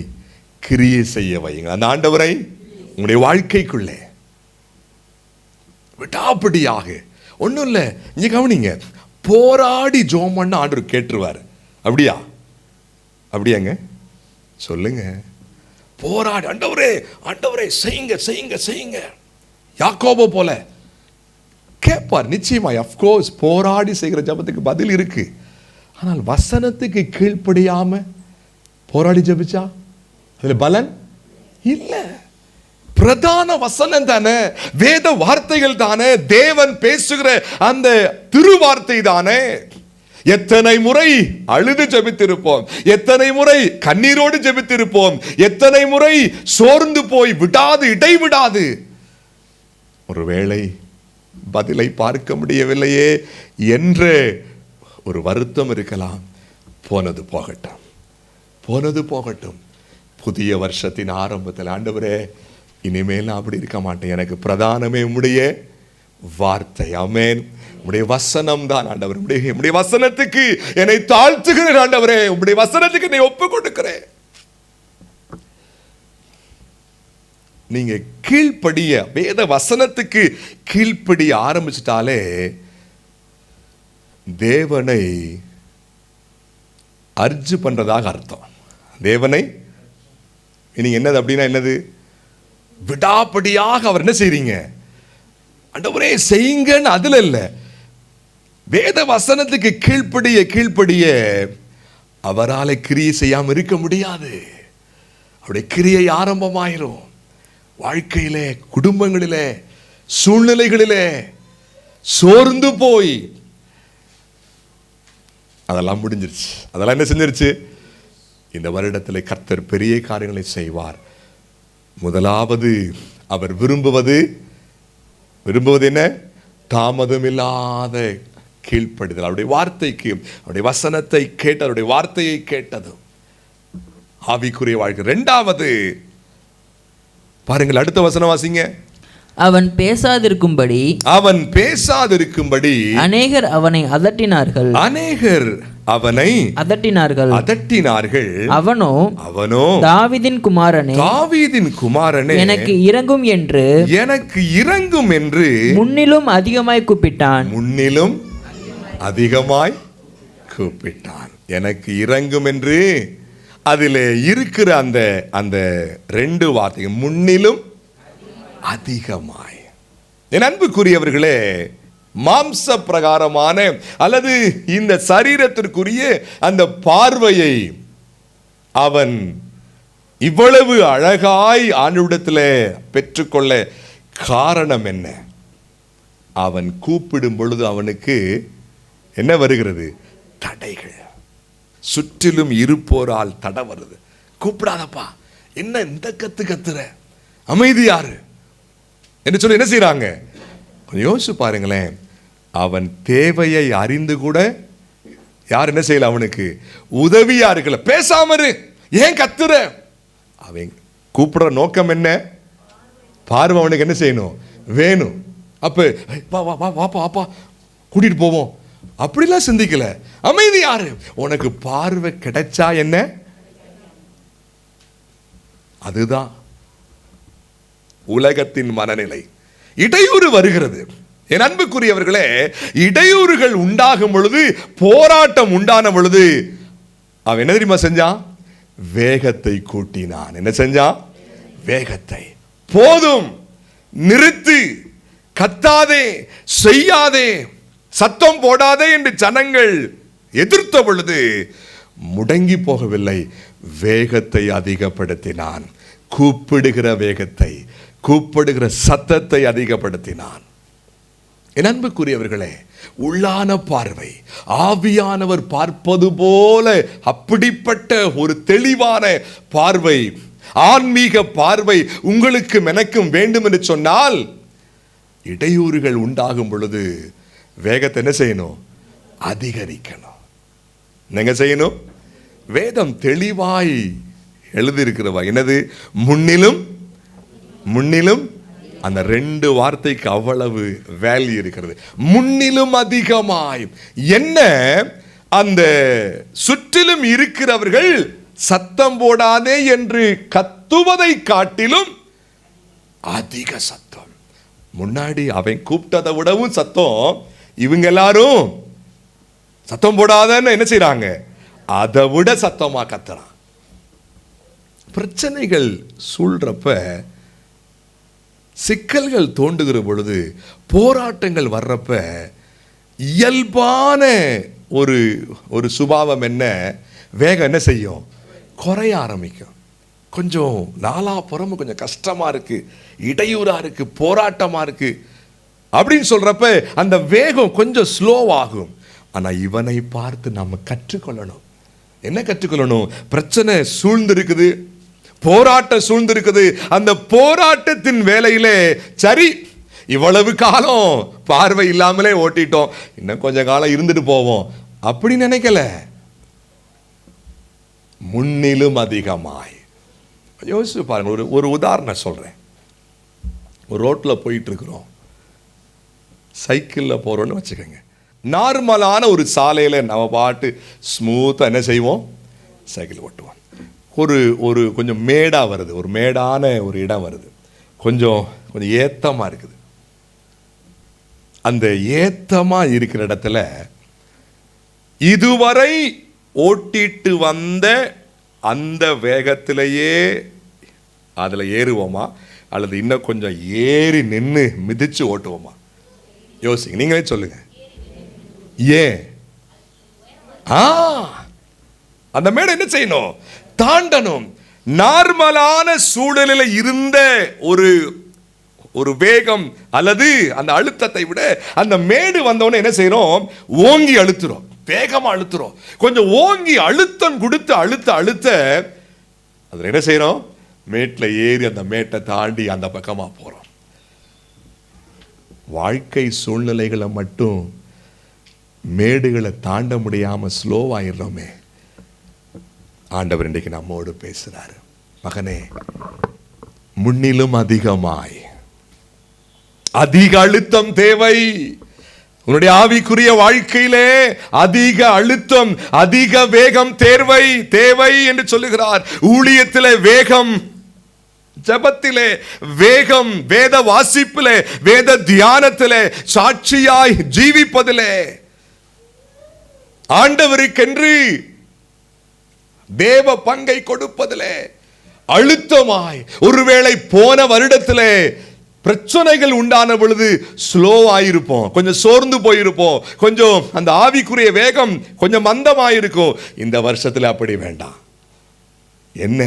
கிரியை செய்ய வையுங்க. அந்த ஆண்டவரை உங்களுடைய வாழ்க்கைக்குள்ளே விடாப்பிடியாக, ஒன்றும் இல்லை, இங்க கவனிங்க, போராடி ஜெபம் பண்ண ஆண்டவர் கேட்டுருவார். அப்படியாங்க சொல்லுங்க. போராடி ஆண்டவரே செய்யுங்க செய்யுங்க செய்யுங்க, யாக்கோபு போல கேட்பார் நிச்சயமா. அஃப்கோர்ஸ் போராடி செய்கிற ஜெபத்துக்கு பதில் இருக்கு. ஆனால் வசனத்துக்கு கீழ்ப்படியாம போராடி ஜெபிச்சா அதுல பலன் இல்லை. பிரதான வசனம் தானே, வேத வார்த்தைகள் தானே, தேவன் பேசுகிற அந்த திருவார்த்தை தானே. எத்தனை முறை அழுது ஜெபித்திருப்போம், எத்தனை முறை கண்ணீரோடு ஜெபித்திருப்போம், எத்தனை முறை சோர்ந்து போய் இடைவிடாது ஒருவேளை பதிலை பார்க்க முடியவில்லையே என்ற ஒரு வருத்தம் இருக்கலாம். போனது போகட்டும். புதிய வருஷத்தின் ஆரம்பத்தில் ஆண்டவரே, இனிமேல் நான் அப்படி இருக்க மாட்டேன், எனக்கு பிரதானமே உம்முடைய வார்த்தை. ஆமென். உம்முடைய வசனம் தான் ஆண்டவர். உம்முடைய வசனத்துக்கு என்னை தாழ்த்துகிறேன் ஆண்டவரே, உம்முடைய வசனத்துக்கு என்னை ஒப்பு கொடுக்கிறேன். நீங்க கீழ்ப்படிய, வேத வசனத்துக்கு கீழ்ப்படிய ஆரம்பிச்சிட்டாலே தேவனை அர்ஜு பண்றதாக அர்த்தம். தேவனை நீங்க என்னது அப்படின்னா என்னது, விடாப்படியாக அவர் என்ன செய்றீங்க, ஆண்டவரே செய்யுங்கன்னு அதுல இல்லை, வேத வசனத்துக்கு கீழ்ப்படிய அவரால் கிரியை செய்யாம இருக்க முடியாது. அவருடைய கிரியை ஆரம்பமாயிரும். வாழ்க்கையிலே, குடும்பங்களிலே, சூழ்நிலைகளிலே சோர்ந்து போய் அதெல்லாம் முடிஞ்சிருச்சு. அதெல்லாம் என்ன செஞ்சிருச்சு, இந்த வருடத்தில் கர்த்தர் பெரிய காரியங்களை செய்வார். முதலாவது அவர் விரும்புவது என்ன, தாமதம் இல்லாத கீழ்ப்படுதல். அவருடைய வார்த்தைக்கு, அவருடைய வசனத்தை கேட்டு, அவருடைய வார்த்தையை கேட்டதும் ஆவிக்குரிய வாழ்க்கை. இரண்டாவது பாருங்கள், அடுத்த வசனம் வாசிங்க. அவன் பேசாதிருக்கும்படி அநேகர் அவனை அதட்டினார்கள். அவனோ தாவீதின் குமாரனே எனக்கு இறங்கும் என்று முன்னிலும் அதிகமாய் கூப்பிட்டான். எனக்கு இறங்கும் என்று அதிலே இருக்கிற அந்த ரெண்டு வார்த்தை, முன்னிலும் அதிகமாய். என் அன்புக்குரியவர்களே, மாம்ச பிரகாரமான அல்லது இந்த சரீரத்திற்குரிய அந்த பார்வையை அவன் இவ்வளவு அழகாய் ஆண்டவரிடத்தில் பெற்றுக்கொள்ள காரணம் என்ன? அவன் கூப்பிடும் பொழுது அவனுக்கு என்ன வருகிறது? தடைகள். சுற்றிலும் இருப்போரால் தடை வருது. கூப்பிடாதப்பா, என்ன இந்த கத்துற, அமைதியாரு என்று சொல்லி என்ன செய்யறாங்க? கொஞ்சம் யோசிச்சு பாருங்களேன். அவன் தேவையை அறிந்து கூட யார் என்ன செய்யல, அவனுக்கு உதவியா இருக்கல. பேசாம இரு, ஏன் கத்துற? அவன் கூப்பிடுற நோக்கம் என்ன? பார்வை அவனுக்கு என்ன செய்யணும்? வேணும். அப்ப வாப்பா கூட்டிட்டு போவோம் அப்படிலாம் சிந்திக்கல. அமைதி யாரு? உனக்கு பார்வை கிடைச்சா என்ன? அதுதான் உலகத்தின் மனநிலை. இடையூறு வருகிறது. என் அன்புக்குரியவர்களே, இடையூறுகள் உண்டாகும் பொழுது, போராட்டம் உண்டான பொழுது அவன் என்ன தெரியுமா செஞ்சான்? வேகத்தை கூட்டினான். என்ன செஞ்சான்? வேகத்தை. போதும், நிறுத்து, கத்தாதே, செய்யாதே, சத்தம் போடாதே என்று ஜனங்கள் எதிர்த்த பொழுது முடங்கி போகவில்லை, வேகத்தை அதிகப்படுத்தினான். கூப்பிடுகிற வேகத்தை, கூப்பிடுகிற சத்தத்தை அதிகப்படுத்தினான். என் அன்புக்குரியவர்களே, உள்ளான பார்வை, ஆவியானவர் பார்ப்பது போல அப்படிப்பட்ட ஒரு தெளிவான பார்வை, ஆன்மீக பார்வை உங்களுக்கு எனக்கும் வேண்டும் என்று சொன்னால், இடையூறுகள் உண்டாகும் பொழுது வேகத்தை என்ன செய்யணும்? அதிகரிக்கணும். என்னங்க செய்யணும்? வேதம் தெளிவாய் எழுதியிருக்கிறவா என்னது? முன்னிலும் அந்த 2 வார்த்தைக்கு அவ்வளவு வேல்யூ இருக்கிறது. முன்னிலும் அதிகமாய். என்ன? அந்த சுற்றிலும் இருக்கிறவர்கள் சத்தம் போடாதே என்று கத்துவதை காட்டிலும் அதிக சத்தம். முன்னாடி அவன் கூப்பிட்டதை விடவும் சத்தம். இவங்க எல்லாரும் சத்தம் போடாதன்னு என்ன செய்றாங்க? அதை விட சத்தமா கத்துறான். பிரச்சனைகள் சூழ்றப்ப, சிக்கல்கள் தோண்டுகிற பொழுது, போராட்டங்கள் வர்றப்ப இயல்பான ஒரு சுபாவம் என்ன? வேகம் என்ன செய்யும்? குறைய ஆரம்பிக்கும். கொஞ்சம் நாலாபுறமும் கொஞ்சம் கஷ்டமா இருக்கு, இடையூறா இருக்கு, போராட்டமா இருக்கு அப்படின்னு சொல்றப்ப அந்த வேகம் கொஞ்சம் ஸ்லோவாகும். ஆனா இவனை பார்த்து நம்ம கற்றுக்கொள்ளணும். என்ன கற்றுக்கொள்ளணும்? பிரச்சனை சூழ்ந்திருக்குது, போராட்டம் சூழ்ந்திருக்குது. அந்த போராட்டத்தின் வேலையிலே சரி இவ்வளவு காலம் பார்வை இல்லாமலே ஓட்டிட்டோம், இன்னும் கொஞ்ச காலம் இருந்துட்டு போவோம் அப்படி நினைக்கல. முன்னிலும் அதிகமாய். யோசிச்சு பாருங்க. ஒரு உதாரணம் சொல்றேன். ஒரு ரோட்ல போயிட்டு இருக்கிறோம், சைக்கிளில் போறோம்னு வச்சுக்கோங்க. நார்மலான ஒரு சாலையில் நம்ம பாட்டு ஸ்மூத்தாக என்ன செய்வோம்? சைக்கிள் ஓட்டுவோம். ஒரு கொஞ்சம் மேடாக வருது, ஒரு மேடான ஒரு இடம் வருது, கொஞ்சம் ஏத்தமாக இருக்குது. அந்த ஏத்தமாக இருக்கிற இடத்துல இதுவரை ஓட்டிட்டு வந்த அந்த வேகத்திலேயே அதில் ஏறுவோமா, அல்லது இன்னும் கொஞ்சம் ஏறி நின்று மிதிச்சு ஓட்டுவோமா? யோசிங்க, நீங்களே சொல்லுங்க. ஏன்? அந்த மேடை என்ன செய்யணும்? தாண்டணும். நார்மலான சூழலில் இருந்த ஒரு வேகம் அல்லது அந்த அழுத்தத்தை விட அந்த மேடு வந்தவொடனே என்ன செய்யறோம்? ஓங்கி அழுத்துறோம், வேகமா அழுத்துறோம். கொஞ்சம் ஓங்கி அழுத்தம் கொடுத்து அழுத்த அதுல என்ன செய்யறோம்? மேட்டில் ஏறி அந்த மேட்டை தாண்டி அந்த பக்கமா போறோம். வாழ்க்கை சூழ்நிலைகளை மட்டும் மேடுகளை தாண்ட முடியாம ஸ்லோவாயிடுறோமே. ஆண்டவர் இன்றைக்கு நம்மோடு பேசுறாரு. மகனே, முன்னிலும் அதிகமாய் அதிக அழுத்தம் தேவை. உன்னுடைய ஆவிக்குரிய வாழ்க்கையிலே அதிக அழுத்தம், அதிக வேகம் தேவை என்று சொல்லுகிறார். ஊழியத்திலே வேகம், ஜபத்திலே வேகம், வேத வாசிப்பிலே, வேத தியானத்திலே, சாட்சியாய் ஜீவிப்பதிலே, ஆண்டவருக்கென்று தேவ பங்கை கொடுப்பதிலே அழுத்தமாய். ஒருவேளை போன வருடத்திலே பிரச்சனைகள் உண்டான பொழுது ஸ்லோ ஆயிருப்போம், கொஞ்சம் சோர்ந்து போயிருப்போம், கொஞ்சம் அந்த ஆவிக்குரிய வேகம் கொஞ்சம் மந்தமாயிருக்கும். இந்த வருஷத்துல அப்படி வேண்டாம். என்ன?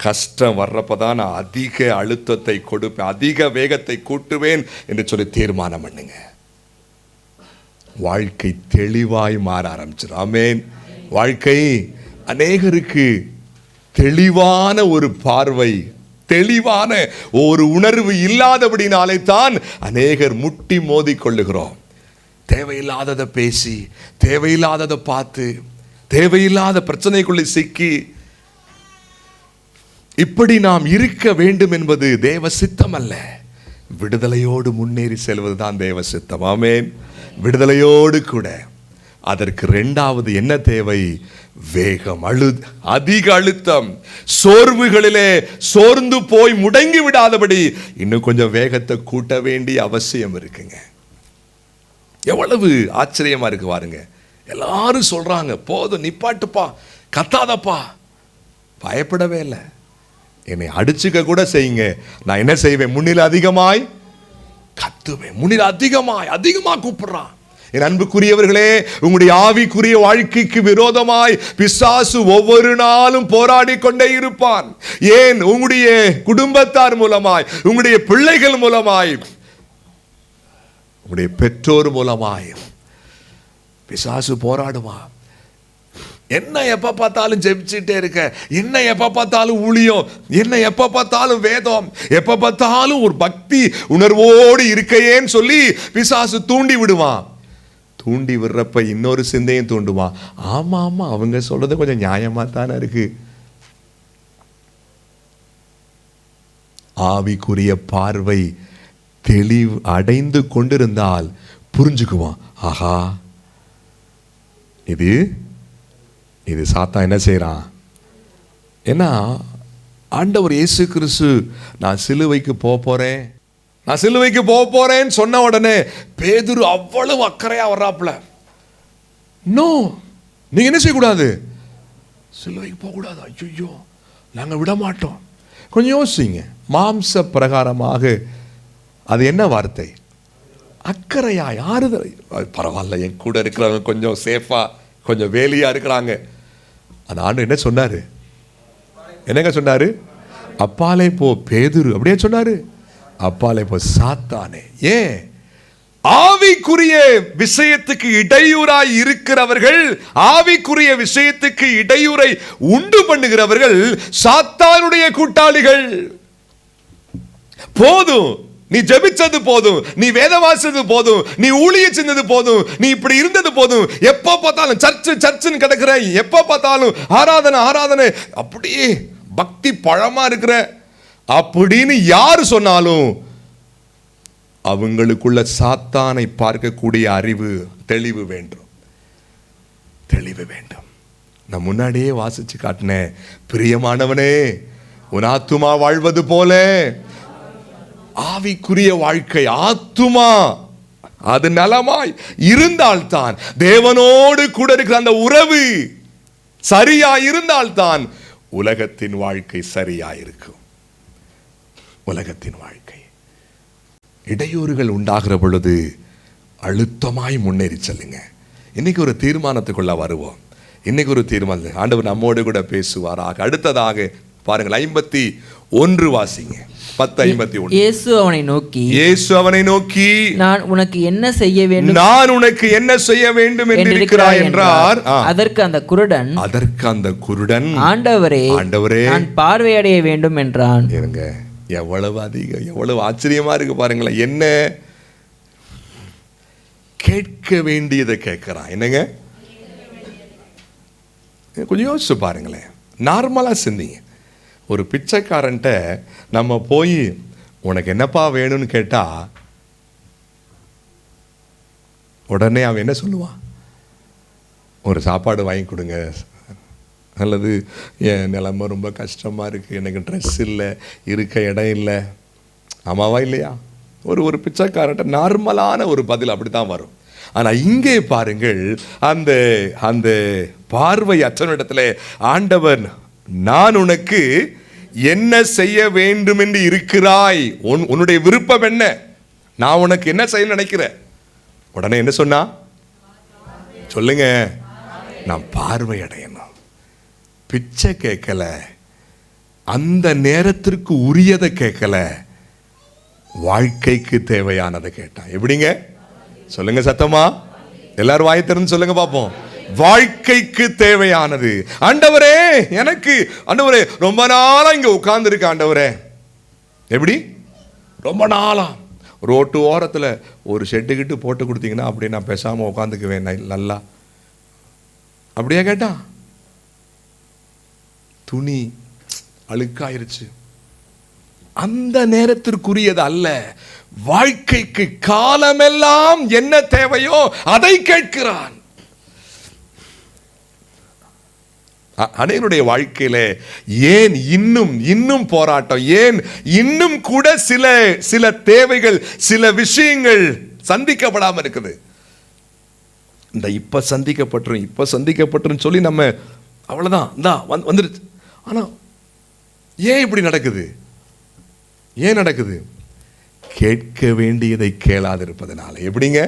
கஷ்டம் வர்றப்பதான் நான் அதிக அழுத்தத்தை கொடுப்பேன், அதிக வேகத்தை கூட்டுவேன் என்று சொல்லி தீர்மானம் பண்ணுங்க. வாழ்க்கை தெளிவாய் மாற ஆரம்பிச்சிடும். ஆமென். வாழ்க்கை அநேகருக்கு தெளிவான ஒரு பார்வை, தெளிவான ஒரு உணர்வு இல்லாதபடினாலே தான் அநேகர் முட்டி மோதி கொள்ளுகிறோம். தேவையில்லாததை பேசி, தேவையில்லாததை பார்த்து, தேவையில்லாத பிரச்சனைக்குள்ளே சிக்கி, இப்படி நாம் இருக்க வேண்டும் என்பது தேவ சித்தம் அல்ல. விடுதலையோடு முன்னேறி செல்வதுதான் தேவ சித்தம். ஆமென். விடுதலையோடு கூட அதற்கு 2வது என்ன தேவை? வேகம், அதிக அழுத்தம். சோர்வுகளிலே சோர்ந்து போய் முடங்கி விடாதபடி இன்னும் கொஞ்சம் வேகத்தை கூட்ட வேண்டிய அவசியம் இருக்குங்க. எவ்வளவு ஆச்சரியமா இருக்கு பாருங்க. எல்லாரும் சொல்றாங்க, போதும் நிப்பாட்டுப்பா, கத்தாதப்பா. பயப்படவே இல்லை. என்னை அடிச்சுக்க கூட செய்யுங்க, நான் என்ன செய்வேன்? முன்னில் அதிகமாய் கத்துவேன். முன்னில் அதிகமாய் கூப்பிடுறான். என் அன்புக்குரியவர்களே, உங்களுடைய ஆவிக்குரிய வாழ்க்கைக்கு விரோதமாய் பிசாசு ஒவ்வொரு நாளும் போராடி கொண்டே இருப்பான். ஏன்? உங்களுடைய குடும்பத்தார் மூலமாய், உங்களுடைய பிள்ளைகள் மூலமாய், உங்களுடைய பெற்றோர் மூலமாய் பிசாசு போராடுவான். என்ன எப்ப பார்த்தாலும் ஜெபிச்சுட்டே இருக்க, என்ன எப்ப பார்த்தாலும் ஊழியம், என்ன எப்ப பார்த்தாலும் வேதம், எப்ப பார்த்தாலும் ஒரு பக்தி உணர்வோடு இருக்கையேன்னு சொல்லி பிசாசு தூண்டி விடுவான். தூண்டி விடுறப்ப இன்னொரு சிந்தையும் தூண்டுவான். ஆமா ஆமா, அவங்க சொல்றது கொஞ்சம் நியாயமா தானே இருக்கு. ஆவிக்குரிய பார்வை தெளிவு அடைந்து கொண்டிருந்தால் புரிஞ்சுக்குவான். ஆஹா, இது இது சாத்தான் என்ன செய்யறான். ஏன்னா ஆண்டவர் இயேசு கிறிஸ்து நான் சிலுவைக்கு போறேன், நான் சிலுவைக்கு போறேன்னு சொன்ன உடனே பேதுரு அவ்வளவு அக்கறையா வர்றாப்புல. நோ, நீங்க என்ன செய்யக்கூடாது, சிலுவைக்கு போகக்கூடாது. ஐயோ நாங்கள் விட மாட்டோம். கொஞ்சம் யோசிங்க. மாம்ச பிரகாரமாக அது என்ன வார்த்தை? அக்கறையா, ஆறுதல். பரவாயில்ல, என் கூட இருக்கிறவங்க கொஞ்சம் சேஃபா, கொஞ்சம் வேலியா இருக்கிறாங்க. அந்த ஆண்டு என்ன சொன்னாரு? என்னங்க சொன்னாரு? அப்பாலே போ பேதுரு, அப்படியே சொன்னாரு. அப்பாலே போ சாத்தானே. ஏன்? ஆவிக்குரிய விஷயத்துக்கு இடையூறாய் இருக்கிறவர்கள், ஆவிக்குரிய விஷயத்துக்கு இடையூறை உண்டு பண்ணுகிறவர்கள் சாத்தானுடைய கூட்டாளிகள். போதும், நீ ஜெபிச்சது போதும், நீ வேத வாசிச்சது போதும், நீ ஊழியம் செஞ்சது போதும், நீ இப்படி இருந்தது போதும், எப்ப பார்த்தாலும் சர்ச்சுன்னு கிடக்குற, எப்ப பார்த்தாலும் ஆராதனை ஆராதனை, அப்படியே பக்தி பழமா இருக்கிற அப்படின்னு யாரு சொன்னாலும் அவங்களுக்குள்ள சாத்தானை பார்க்கக்கூடிய அறிவு, தெளிவு வேண்டும், தெளிவு வேண்டும். நான் முன்னாடியே வாசிச்சு காட்டினேன். பிரியமானவனே, உன் ஆத்துமா வாழ்வது போல ஆவிக்குரிய வாழ்க்கை, ஆத்துமா அது நலமாய் இருந்தால்தான், தேவனோடு கூட இருக்கிற அந்த உறவு சரியா இருந்தால்தான் உலகத்தின் வாழ்க்கை சரியா இருக்கும். உலகத்தின் வாழ்க்கை இடையூறுகள் உண்டாகிற பொழுது அழுத்தமாய் முன்னேறி செல்லுங்க. இன்னைக்கு ஒரு தீர்மானத்துக்குள்ள வருவோம். இன்னைக்கு ஒரு தீர்மானம், ஆண்டவர் நம்மோடு கூட பேசுவாராக. அடுத்ததாக பாருங்கள், 51 வாசிங்க. 10:51. இயேசு அவனை நோக்கி நான் உனக்கு என்ன செய்ய வேண்டும், நான் உனக்கு என்ன செய்ய வேண்டும் என்று இருக்கிறாய் என்றார். அதற்கு அந்த குருடன் ஆண்டவரே நான் பார்வையடைய வேண்டும் என்றான். எவ்வளவு ஆச்சரியமா இருக்கு பாருங்களேன். என்ன கேட்க வேண்டியதை கேட்கிறான். என்னங்க, கொஞ்சம் யோசிச்சு பாருங்களேன். நார்மலா சிந்திங்க. ஒரு பிச்சைக்காரன்ட்ட நம்ம போய் உனக்கு என்னப்பா வேணும்னு கேட்டா உடனே அவன் என்ன சொல்லுவான்? ஒரு சாப்பாடு வாங்கி கொடுங்க, அல்லது என் நிலைமை ரொம்ப கஷ்டமாக இருக்குது, எனக்கு ட்ரெஸ் இல்லை, இருக்க இடம் இல்லை. ஆமாவா இல்லையா? ஒரு பிச்சைக்காரட்ட நார்மலான ஒரு பதில் அப்படி தான் வரும். ஆனால் இங்கே பாருங்கள், அந்த அந்த பார்வை அற்றவனிடத்தில் ஆண்டவர் நான் உனக்கு என்ன செய்ய வேண்டும் என்று இருக்கிறாய், உன்னுடைய விருப்பம் என்ன, நான் உனக்கு என்ன செய்ய நினைக்கிறேன். உடனே என்ன சொன்னா சொல்லுங்க, நான் பார்வை அடையணும். பிச்சை கேட்கல, அந்த நேரத்திற்கு உரியதை கேட்கல, வாழ்க்கைக்கு தேவையானதை கேட்டான். எப்படிங்க சொல்லுங்க சத்தமா, எல்லாரும் வாய் திறந்து சொல்லுங்க பாப்போம். வாழ்க்கைக்கு தேவையானது. ஆண்டவரே எனக்கு, ஆண்டவரே ரொம்ப நாளா இங்க உட்கார்ந்து இருக்க ஆண்டவரே. எப்படி? ரொம்ப நாளா ரோட்டு ஓரத்துல ஒரு ஷெட்டு கிட்டு போட்டு கொடுத்தீங்கன்னா அப்படி நான் பேசாம உட்காந்துக்குவேன் நல்லா. அப்படியே கேட்டா, துணி அழுக்காயிருச்சு, அந்த நேரத்திற்குரியது அல்ல, வாழ்க்கைக்கு காலமெல்லாம் என்ன தேவையோ அதை கேட்கிறான். அனைவருடைய வாழ்க்கையில ஏன் இன்னும் போராட்டம், ஏன் இன்னும் கூட சில தேவைகள், சில விஷயங்கள் சந்திக்கப்படாம இருக்குது? இந்த இப்ப சந்திக்கப்பட்டுரும் சொல்லி நம்ம அவ்வளவுதான் வந்துருச்சு. ஆனா ஏன் இப்படி நடக்குது? ஏன் நடக்குது? கேட்க வேண்டியதை கேளாதிருப்பதனால. எப்படிங்க?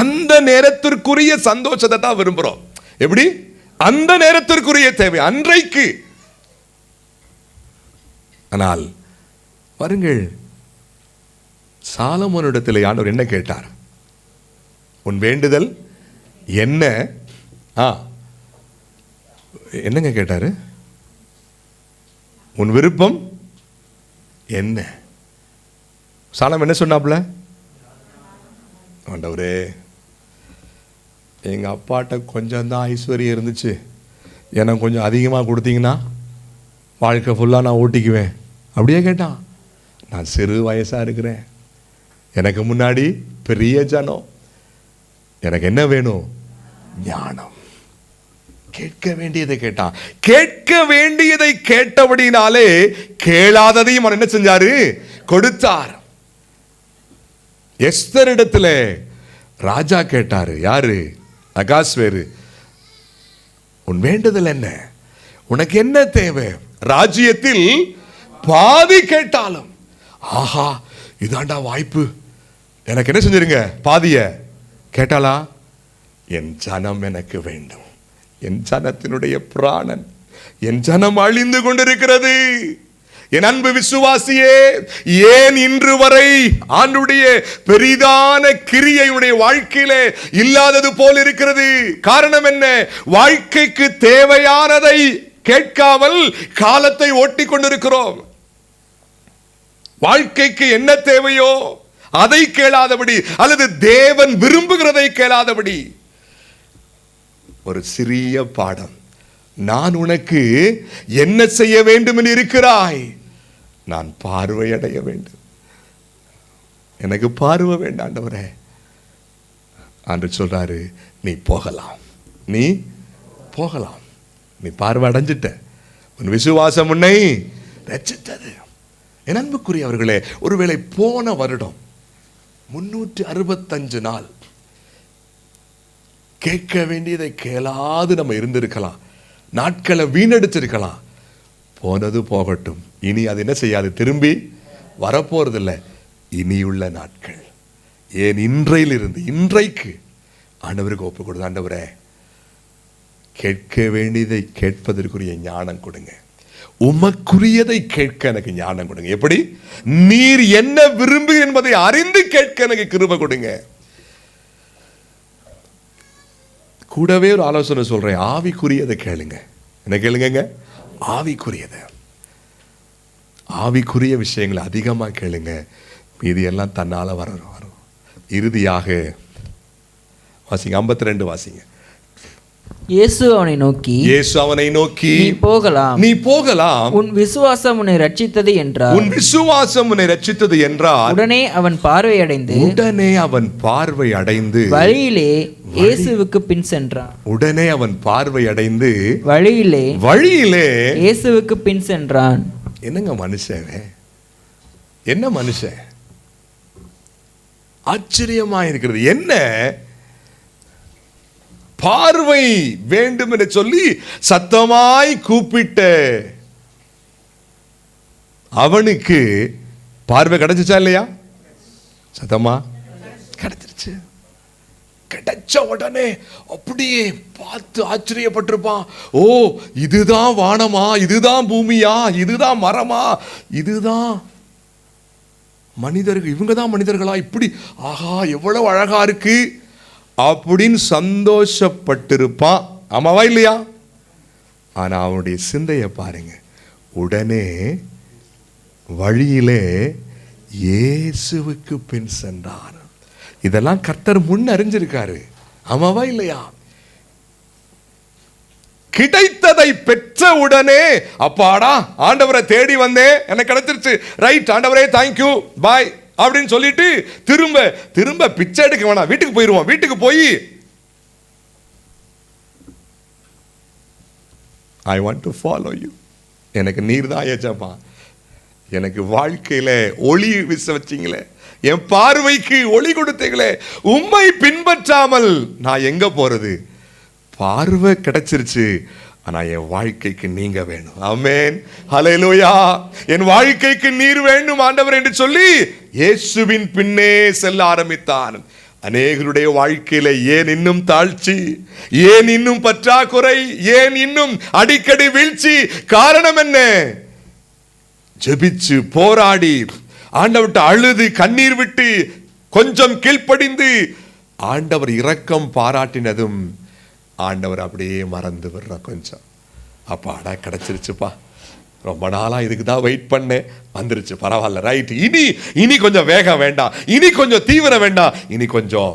அந்த நேரத்திற்குரிய சந்தோஷத்தை தான் விரும்புறோம். எப்படி? அந்த நேரத்திற்குரிய தேவை அன்றைக்கு. ஆனால் பாருங்கள், சாலமோனிடத்தில் ஆண்டவர் என்ன கேட்டார்? உன் வேண்டுதல் என்ன? என்னங்க கேட்டாரு? உன் விருப்பம் என்ன? சாலம் என்ன சொன்னாப்ல? ஆண்டவரே, எங்கள் அப்பாட்ட கொஞ்சம் தான் ஐஸ்வர்யம் இருந்துச்சு, எனக்கு கொஞ்சம் அதிகமாக கொடுத்தீங்கன்னா வாழ்க்கை ஃபுல்லாக நான் ஓட்டிக்குவேன். அப்படியே கேட்டான். நான் சிறு வயசா இருக்கிறேன், எனக்கு முன்னாடி பெரிய ஜனம், எனக்கு என்ன வேணும்? ஞானம். கேட்க வேண்டியதை கேட்டான். கேட்க வேண்டியதை கேட்டபடினாலே கேளாததையும் அவன் என்ன செஞ்சாரு? கொடுத்தார். எஸ்தர் இடத்துல ராஜா கேட்டாரு. யாரு? அகாஸ்வேரு. உன் வேண்டுதல் என்ன? உனக்கு என்ன தேவை? ராஜ்யத்தில் பாதி கேட்டாலும். ஆஹா, இதாண்டா வாய்ப்பு, எனக்கு என்ன செஞ்சிருங்க? பாதிய கேட்டாளா? என் ஜனம் எனக்கு வேண்டும், என் ஜனத்தினுடைய பிராணன், என் ஜனம் அழிந்து கொண்டிருக்கிறது. என் அன்பு விசுவாசியே, ஏன் இன்று வரை ஆண்டுடைய பெரிதான கிரியையுடைய வாழ்க்கையிலே இல்லாதது போல் இருக்கிறது? காரணம் என்ன? வாழ்க்கைக்கு தேவையானதை கேட்காமல் காலத்தை ஓட்டி கொண்டிருக்கிறோம். வாழ்க்கைக்கு என்ன தேவையோ அதை கேளாதபடி, அல்லது தேவன் விரும்புகிறதை கேளாதபடி. ஒரு சிறிய பாடம். நான் உனக்கு என்ன செய்ய வேண்டும் என்று இருக்கிறாய்? நான் பார்வையடைய வேண்டும். எனக்கு பார்வை வேண்டாம் ஆண்டவரே. ஆண்டு சொல்றாரு, நீ போகலாம், நீ போகலாம், நீ பார்வை அடைஞ்சிட்ட, உன் விசுவாசம் உன்னை ரட்சித்தது. என் அன்புக்குரியவர்களே, ஒருவேளை போன வருடம் 365 நாள் கேட்க வேண்டியதை கேளாது நம்ம இருந்திருக்கலாம், நாட்களை வீணடிச்சிருக்கலாம். போனது போகட்டும், இனி அது என்ன செய்யாது, திரும்பி வரப்போறதில்லை. இனியுள்ள நாட்கள், ஏன் இன்றையிலிருந்து இன்றைக்கு ஆண்டவருக்கு ஒப்பு கொடுத்து, ஆண்டவரே கேட்க வேண்டியதை கேட்பதற்குரிய ஞானம் கொடுங்க, உமக்குரியதை கேட்க எனக்கு ஞானம் கொடுங்க. எப்படி? நீர் என்ன விரும்பு என்பதை அறிந்து கேட்க எனக்கு கிருபை கொடுங்க. கூடவே ஒரு ஆலோசனை சொல்றேன், ஆவிக்குரியதை கேளுங்க. என்ன கேளுங்க? ஆவிக்குரியதை, ஆவிக்குரிய விஷயங்களை அதிகமா கேளுங்க. மீதி எல்லாம் தன்னால வரும். இறுதியாக வாசிங்க, 52 வாசிங்க. இயேசு அவனை நோக்கி, நீ போகலாம், உன் விசுவாசம் உன்னை ரட்சித்தது என்றார். உன் விசுவாசம் உன்னை ரட்சித்தது என்றார். உடனே அவன் பார்வை அடைந்து வழியிலே இயேசுவுக்கு பின் சென்றான். உடனே அவன் பார்வை அடைந்து வழியிலே இயேசுவுக்கு பின் சென்றான். என்னங்க மனுஷன், என்ன மனுஷன்! ஆச்சரியமா இருக்கிறது. என்ன பார்வை வேண்டும் என்று சொல்லி சத்தமாய் கூப்பிட்ட அவனுக்கு பார்வை கிடைச்சிச்சா இல்லையா? சத்தமா கிடைச்சிருச்சு. கிடைச்ச உடனே அப்படியே பார்த்து ஆச்சரியப்பட்டிருப்பான். ஓ, இதுதான் வானமா, இதுதான் பூமியா, இதுதான் மரமா, இதுதான் மனிதர்கள், இவங்க தான் மனிதர்களா, இப்படி ஆஹா எவ்வளவு அழகா இருக்கு அப்படின்னு சந்தோஷப்பட்டிருப்பான். ஆமாவா இல்லையா? ஆனா அவனுடைய சிந்தையை பாருங்க. உடனே வழியிலே இயேசுவுக்கு பின் சென்றான். இதெல்லாம் கர்த்தர் முன் அறிஞ்சிருக்காரு. ஆமாவா இல்லையா? கிடைத்ததை பெற்ற உடனே, அப்பாடா ஆண்டவரை தேடி வந்தேன், எனக்கு கிடைச்சிருச்சு, ரைட் ஆண்டவரே தேங்க்யூ பாய் அப்படின்னு சொல்லிட்டு திரும்ப திரும்ப பிச்சை எடுக்க வேணாம், வீட்டுக்கு போயிடுவோம். வீட்டுக்கு போய் I want to follow you, எனக்கு நீர் தான் ஏச்சப்பா, எனக்கு வாழ்க்கையில ஒளி வீச வச்சிங்களே, என் பார்வைக்கு ஒளி கொடுத்தீங்களே, உம்மை பின்பற்றாமல் நான் எங்க போறது? பார்வை கிடைச்சிருச்சு, ஆனா என் வாழ்க்கைக்கு நீங்க வேணும். ஆமென், ஹல்லேலூயா. என் வாழ்க்கைக்கு நீர் வேண்டும் ஆண்டவர் என்று சொல்லி இயேசுவின் பின்னே செல்ல ஆரம்பித்தான். அநேகருடைய வாழ்க்கையில ஏன் இன்னும் தாழ்ச்சி, ஏன் இன்னும் பற்றாக்குறை, ஏன் இன்னும் அடிக்கடி வீழ்ச்சி? காரணம் என்ன? ஜெபிச்சு போராடி ஆண்டவர்கிட்ட அழுது கண்ணீர் விட்டு கொஞ்சம் கீழ்ப்படிந்து ஆண்டவர் இரக்கம் பாராட்டினதும் ஆண்டவர் அப்படியே மறந்து விடுற. கொஞ்சம் அப்பாடா கிடைச்சிருச்சுப்பா, ரொம்ப நாளா இதுக்கு தான் வெயிட் பண்ணேன், வந்துருச்சு, பரவாயில்ல, ரைட், இனி கொஞ்சம் வேகம் வேண்டாம், இனி கொஞ்சம் தீவிரம் வேண்டாம், இனி கொஞ்சம்.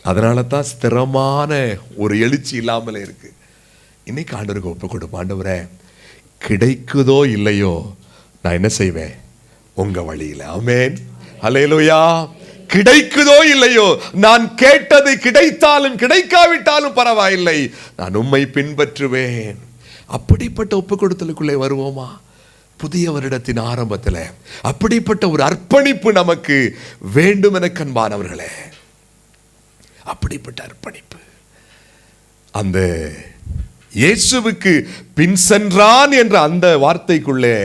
அதனால தான் ஸ்திரமான ஒரு எழுச்சி இல்லாமலே இருக்கு. இன்னைக்கு ஆண்டவருக்கு ஒப்பு கொடுப்போம். ஆண்டவரே கிடைக்குதோ இல்லையோ நான் என்ன செய்வேன்? உங்க வழியில். ஆமென், அல்லேலூயா. கிடைக்குதோ இல்லையோ, நான் கேட்டது கிடைத்தாலும் கிடைக்காவிட்டாலும் பரவாயில்லை, நான் உம்மை பின்பற்றுவேன். அப்படிப்பட்ட ஒப்பு கொடுத்தலுக்குள்ளே வருவோமா? புதிய வருடத்தின் ஆரம்பத்தில் அப்படிப்பட்ட ஒரு அர்ப்பணிப்பு நமக்கு வேண்டும் என கண்பானவர்களே. அப்படிப்பட்ட அர்ப்பணிப்பு. அந்த இயேசுவுக்கு பின் சென்றான் என்ற அந்த வார்த்தைக்குள்ளே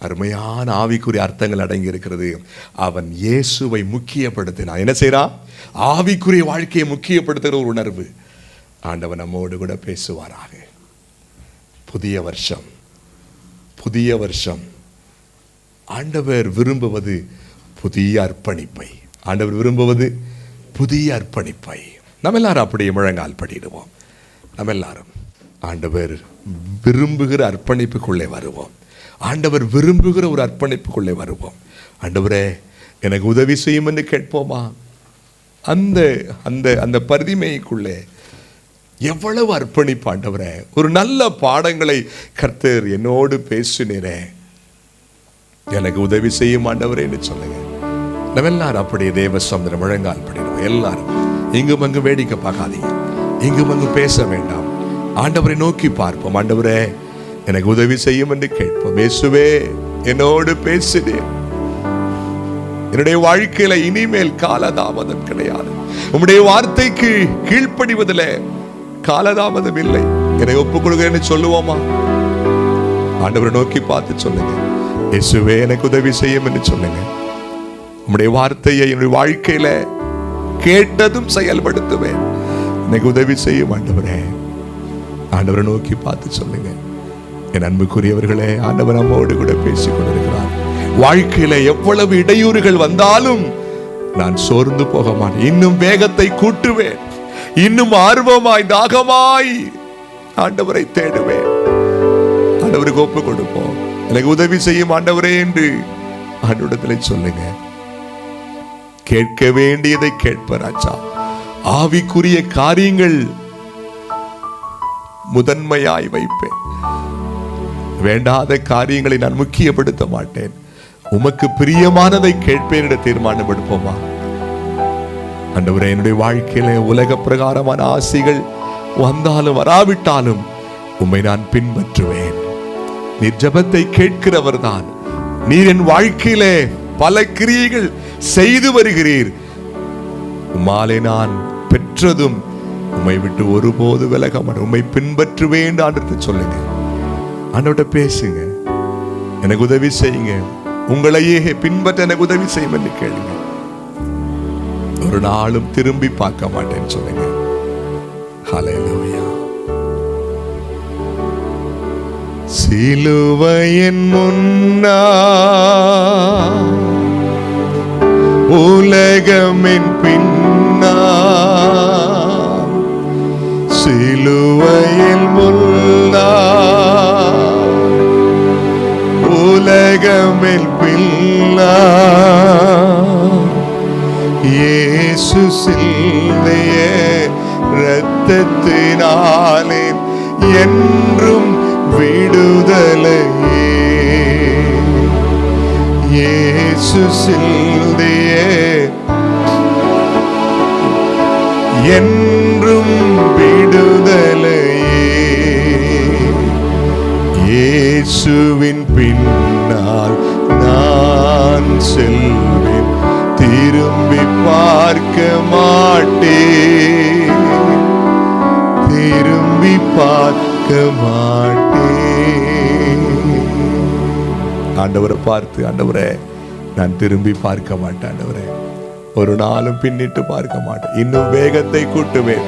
அருமையான ஆவிக்குரிய அர்த்தங்கள் அடங்கி இருக்கிறது. அவன் இயேசுவை முக்கியப்படுத்தினான். என்ன செய்யறான்? ஆவிக்குரிய வாழ்க்கையை முக்கியப்படுத்துகிற ஒரு உணர்வு. ஆண்டவன் நம்மோடு கூட பேசுவாராக. புதிய வருஷம், புதிய வருஷம். ஆண்டவர் விரும்புவது புதிய அர்ப்பணிப்பை. ஆண்டவர் விரும்புவது புதிய அர்ப்பணிப்பை. நம்ம எல்லாரும் அப்படியே முழங்கால் படிடுவோம். நம்ம எல்லாரும் ஆண்டவர் விரும்புகிற அர்ப்பணிப்புக்குள்ளே வருவோம். ஆண்டவர் விரும்புகிற ஒரு அர்ப்பணிப்புக்குள்ளே வருவோம். ஆண்டவரே எனக்கு உதவி செய்யும் என்று கேட்போமா? அந்த அந்த அந்த பரிமைக்குள்ளே எவ்வளவு அர்ப்பணிப்பு ஆண்டவரே. ஒரு நல்ல பாடங்களை கர்த்தர் என்னோடு பேசினீரே, எனக்கு உதவி செய்யும் ஆண்டவரே என்று சொல்லுங்க. நம்ம எல்லாரும் அப்படியே தேவ சமுத்திரம் முழங்கால் படிடுவோம். எல்லாரும் இங்கும் அங்கு வேடிக்கை பார்க்காதீங்க, இங்கும் அங்கு பேச வேண்டாம். ஆண்டவரை நோக்கி பார்ப்போம். ஆண்டவரே எனக்கு உதவி செய்யும் என்று கேட்போம். இயேசுவே என்னோடு பேசுகிறேன். என்னுடைய வாழ்க்கையில இனிமேல் காலதாமதம் கிடையாது. உம்முடைய வார்த்தைக்கு கீழ்ப்படிவதில் காலதாமதம் இல்லை. என்னை ஒப்புக் கொடுக்கிறேன்னு சொல்லுவோமா? ஆண்டவரை நோக்கி பார்த்து சொல்லுங்க. இயேசுவே எனக்கு உதவி செய்யும் என்று சொல்லுங்க. உம்முடைய வார்த்தையை என்னுடைய வாழ்க்கையில கேட்டதும் செயல்படுத்துவேன். எனக்கு உதவி செய்யும் ஆண்டவரே. ஆண்டவரை நோக்கி பார்த்து சொல்லுங்க. என் அன்புக்குரியவர்களே, ஆண்டவர் நம்மோடு கூட பேசிக் கொண்டிருக்கிறார். வாழ்க்கையில எவ்வளவு இடையூறுகள் வந்தாலும் நான் சோர்ந்து போக மாட்டேன். இன்னும் வேகத்தை கூட்டுவேன். இன்னும் ஆர்வமாய் தாகமாய் ஆண்டவரை தேடுவேன். ஆண்டவருக்கு ஒப்பு கொடுப்போம். எனக்கு உதவி செய்யும் ஆண்டவரே என்று ஆண்டவரிடத்தில் சொல்லுங்க. கேட்க வேண்டியதை கேட்பராச்சா. ஆவிக்குரிய காரியங்கள் முதன்மையாய் வைப்பேன். வேண்டாத காரியங்களை நான் முக்கியப்படுத்த மாட்டேன். உமக்கு பிரியமானதை கேட்பேன் என்ற தீர்மானம் எடுப்போமா? ஆண்டவரே என்னுடைய வாழ்க்கையில உலக பிரகாரமான ஆசைகள் வந்தாலும் வராவிட்டாலும் உம்மை நான் பின்பற்றுவேன். நீர் ஜெபத்தை கேட்கிறவர் தான். நீர் என் வாழ்க்கையிலே பல கிரியைகள் செய்து வருகிறீர். உம்மாலே நான் பெற்றதும் உம்மை விட்டு ஒருபோது விலக மாட்டேன். உம்மை பின்பற்றுவேன் ஆண்டவரே சொல்லுங்க. ஆண்டவர்கிட்ட பேசுங்க. எனக்கு உதவி செய்யுங்க, உங்களையே பின்பற்ற எனக்கு உதவி செய்யும் என்று கேளுங்க. ஒரு நாளும் திரும்பி பார்க்க மாட்டேன்னு சொல்லுங்க. ஹல்லேலூயா. சிலுவையின் முன்னா உலகமின் பின்னா, சிலுவையில் முன்னா உலகமில் பின்னா, இயேசு சிலுவைய இரத்தத்தினாலே என்றும் விடுதலையே. இயேசு சிலுவைய என்றும் விடுதலையே. இயேசுவின் பின்னால் நான் செல்வேன், திரும்பி பார்க்க மாட்டேன், திரும்பி பார்க்க மாட்டேன். ஆண்டவரை பார்த்து, ஆண்டவரே நான் திரும்பி பார்க்க மாட்டேன், ஆண்டவரே ஒரு நாளும் பின்னிட்டு பார்க்க மாட்டேன். இன்னும் வேகத்தை கூட்டுவேன்,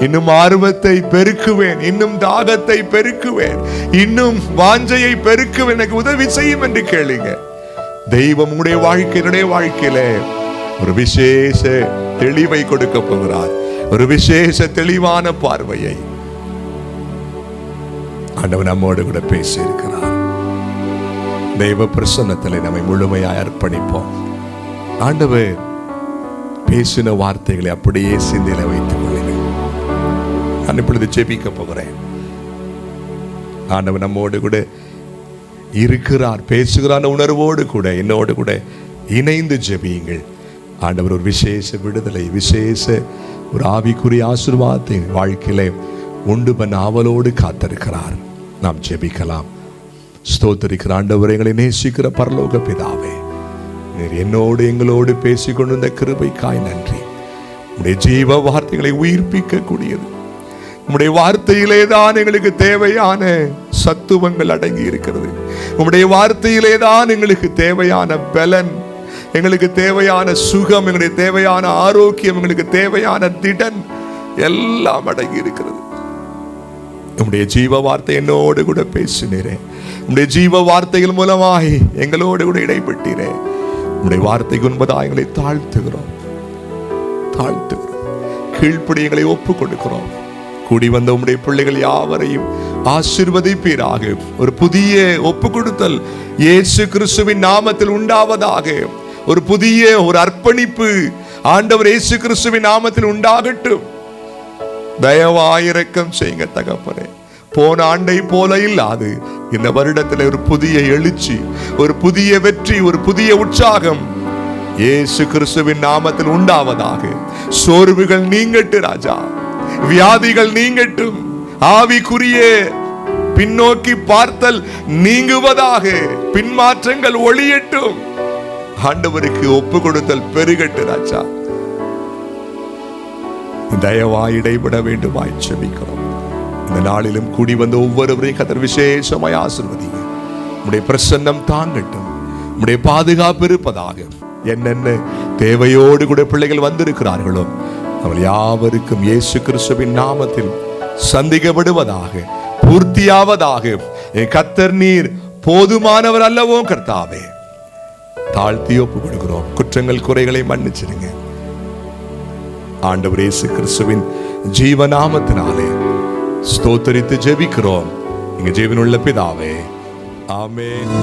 இன்னும் ஆர்வத்தை பெருக்குவேன், இன்னும் தாகத்தை பெருக்குவேன், இன்னும் வாஞ்சையை பெருக்குவேன். எனக்கு உதவி செய்யும் என்று கேளுங்க. தெய்வம் உடைய வாழ்க்கையினுடைய வாழ்க்கையில ஒரு விசேஷ தெளிவை கொடுக்க போகிறார். ஒரு விசேஷ தெளிவான பார்வையை ஆண்டவர் நம்மோடு கூட பேசி இருக்கிறார். தெய்வ பிரசன்னத்தில் நம்மை முழுமையாய் அர்ப்பணிப்போம். ஆண்டவர் பேசின வார்த்தைகளை அப்படியே சிந்தையில வைத்துக் கொள்ளுங்கள். நான் இப்பொழுது ஜெபிக்க போகிறேன். ஆண்டவர் நம்மோடு கூட இருக்கிறார், பேசுகிறார் உணர்வோடு கூட என்னோடு கூட இணைந்து ஜெபியுங்கள். ஆண்டவர் ஒரு விசேஷ விடுதலை, விசேஷ ஒரு ஆவிக்குரிய ஆசீர்வாதத்தை வாழ்க்கையிலே உண்டு பண்ண ஆவலோடு காத்திருக்கிறார். நாம் ஜெபிக்கலாம். ஸ்தோத்திரிக்கிற ஆண்டவர், எங்களை நேசிக்கிற பரலோக பிதாவே, நீர் என்னோடு எங்களோடு பேசிக்கொண்டு இந்த கிருபைக்காய் நன்றி. உம்முடைய ஜீவ வார்த்தைகளை உயிர்ப்பிக்க கூடியது. உம்முடைய வார்த்தையிலே தான் எங்களுக்கு தேவையான சத்துவங்கள் அடங்கி இருக்கிறது. உம்முடைய வார்த்தையிலே தான் எங்களுக்கு தேவையான பலன், எங்களுக்கு தேவையான சுகம், எங்களுக்கு தேவையான ஆரோக்கியம், எங்களுக்கு தேவையான திடன் எல்லாம் அடங்கி இருக்கிறது. உம்முடைய ஜீவ வார்த்தை என்னோடு கூட பேசினீரே. உம்முடைய ஜீவ வார்த்தைகள் மூலமாய் எங்களோடு கூட இடைப்பட்டீரே. உம்முடைய வார்த்தைக்கு உண்பதாக எங்களை தாழ்த்துகிறோம், கீழ்ப்படி எங்களை ஒப்புக் கொடுக்கிறோம். கூடி வந்த உம்முடைய பிள்ளைகள் யாவரையும் ஆசீர்வதிப்பீராக. ஒரு புதிய ஒப்பு கொடுத்தல் இயேசு கிறிஸ்துவின் நாமத்தில் உண்டாவதாக. ஒரு புதிய ஒரு அர்ப்பணிப்பு ஆண்டவர் இயேசு கிறிஸ்துவின் நாமத்தில் உண்டாகட்டும். தயவாயிரக்கம் செய்யுங்க தகப்பனே. போன ஆண்டை போல இல்லாது இந்த வருடத்தில் ஒரு புதிய எழுச்சி, ஒரு புதிய வெற்றி, ஒரு புதிய உற்சாகம் இயேசு கிறிஸ்துவின் நாமத்தில் உண்டாவதாக. சோர்வுகள் நீங்கட்டு ராஜா, வியாதிகள் நீங்கட்டும், ஆவிக்குரிய பின்னோக்கி பார்த்தல் நீங்குவதாக, பின்மாற்றங்கள் ஒளியட்டும். ஆண்டவருக்கு ஒப்பு கொடுத்தல் பெருகட்டு ராஜா. தயவாய் இடைபட வேண்டுமாய் செபிக்கிறோம். இந்த நாளிலும் கூடி வந்த ஒவ்வொருவரையும் கர்த்தர் விசேஷமாய் ஆசீர்வதிங்க. உம்முடைய பிரசன்னம் தாங்கட்டும், உம்முடைய பாதுகாப்பு இருப்பதாக. என்னென்ன தேவையோடு கூட பிள்ளைகள் வந்திருக்கிறார்களோ அவள் யாவருக்கும் இயேசு கிறிஸ்துவின் நாமத்தில் சந்திக்கப்படுவதாக, பூர்த்தியாவதாக. என் கர்த்தர் நீர் போதுமானவர் அல்லவோ கர்த்தாவே. தாழ்த்தி ஒப்பு கொடுக்கிறோம். குற்றங்கள் குறைகளை மன்னிச்சிடுங்க. ஆண்டவர் இயேசு கிறிஸ்துவின் ஜீவநாமத்தினாலே ஸ்தோத்திரித்து ஜெபிக்கிறோம் எங்க ஜீவனுள்ள பிதாவே, ஆமென்.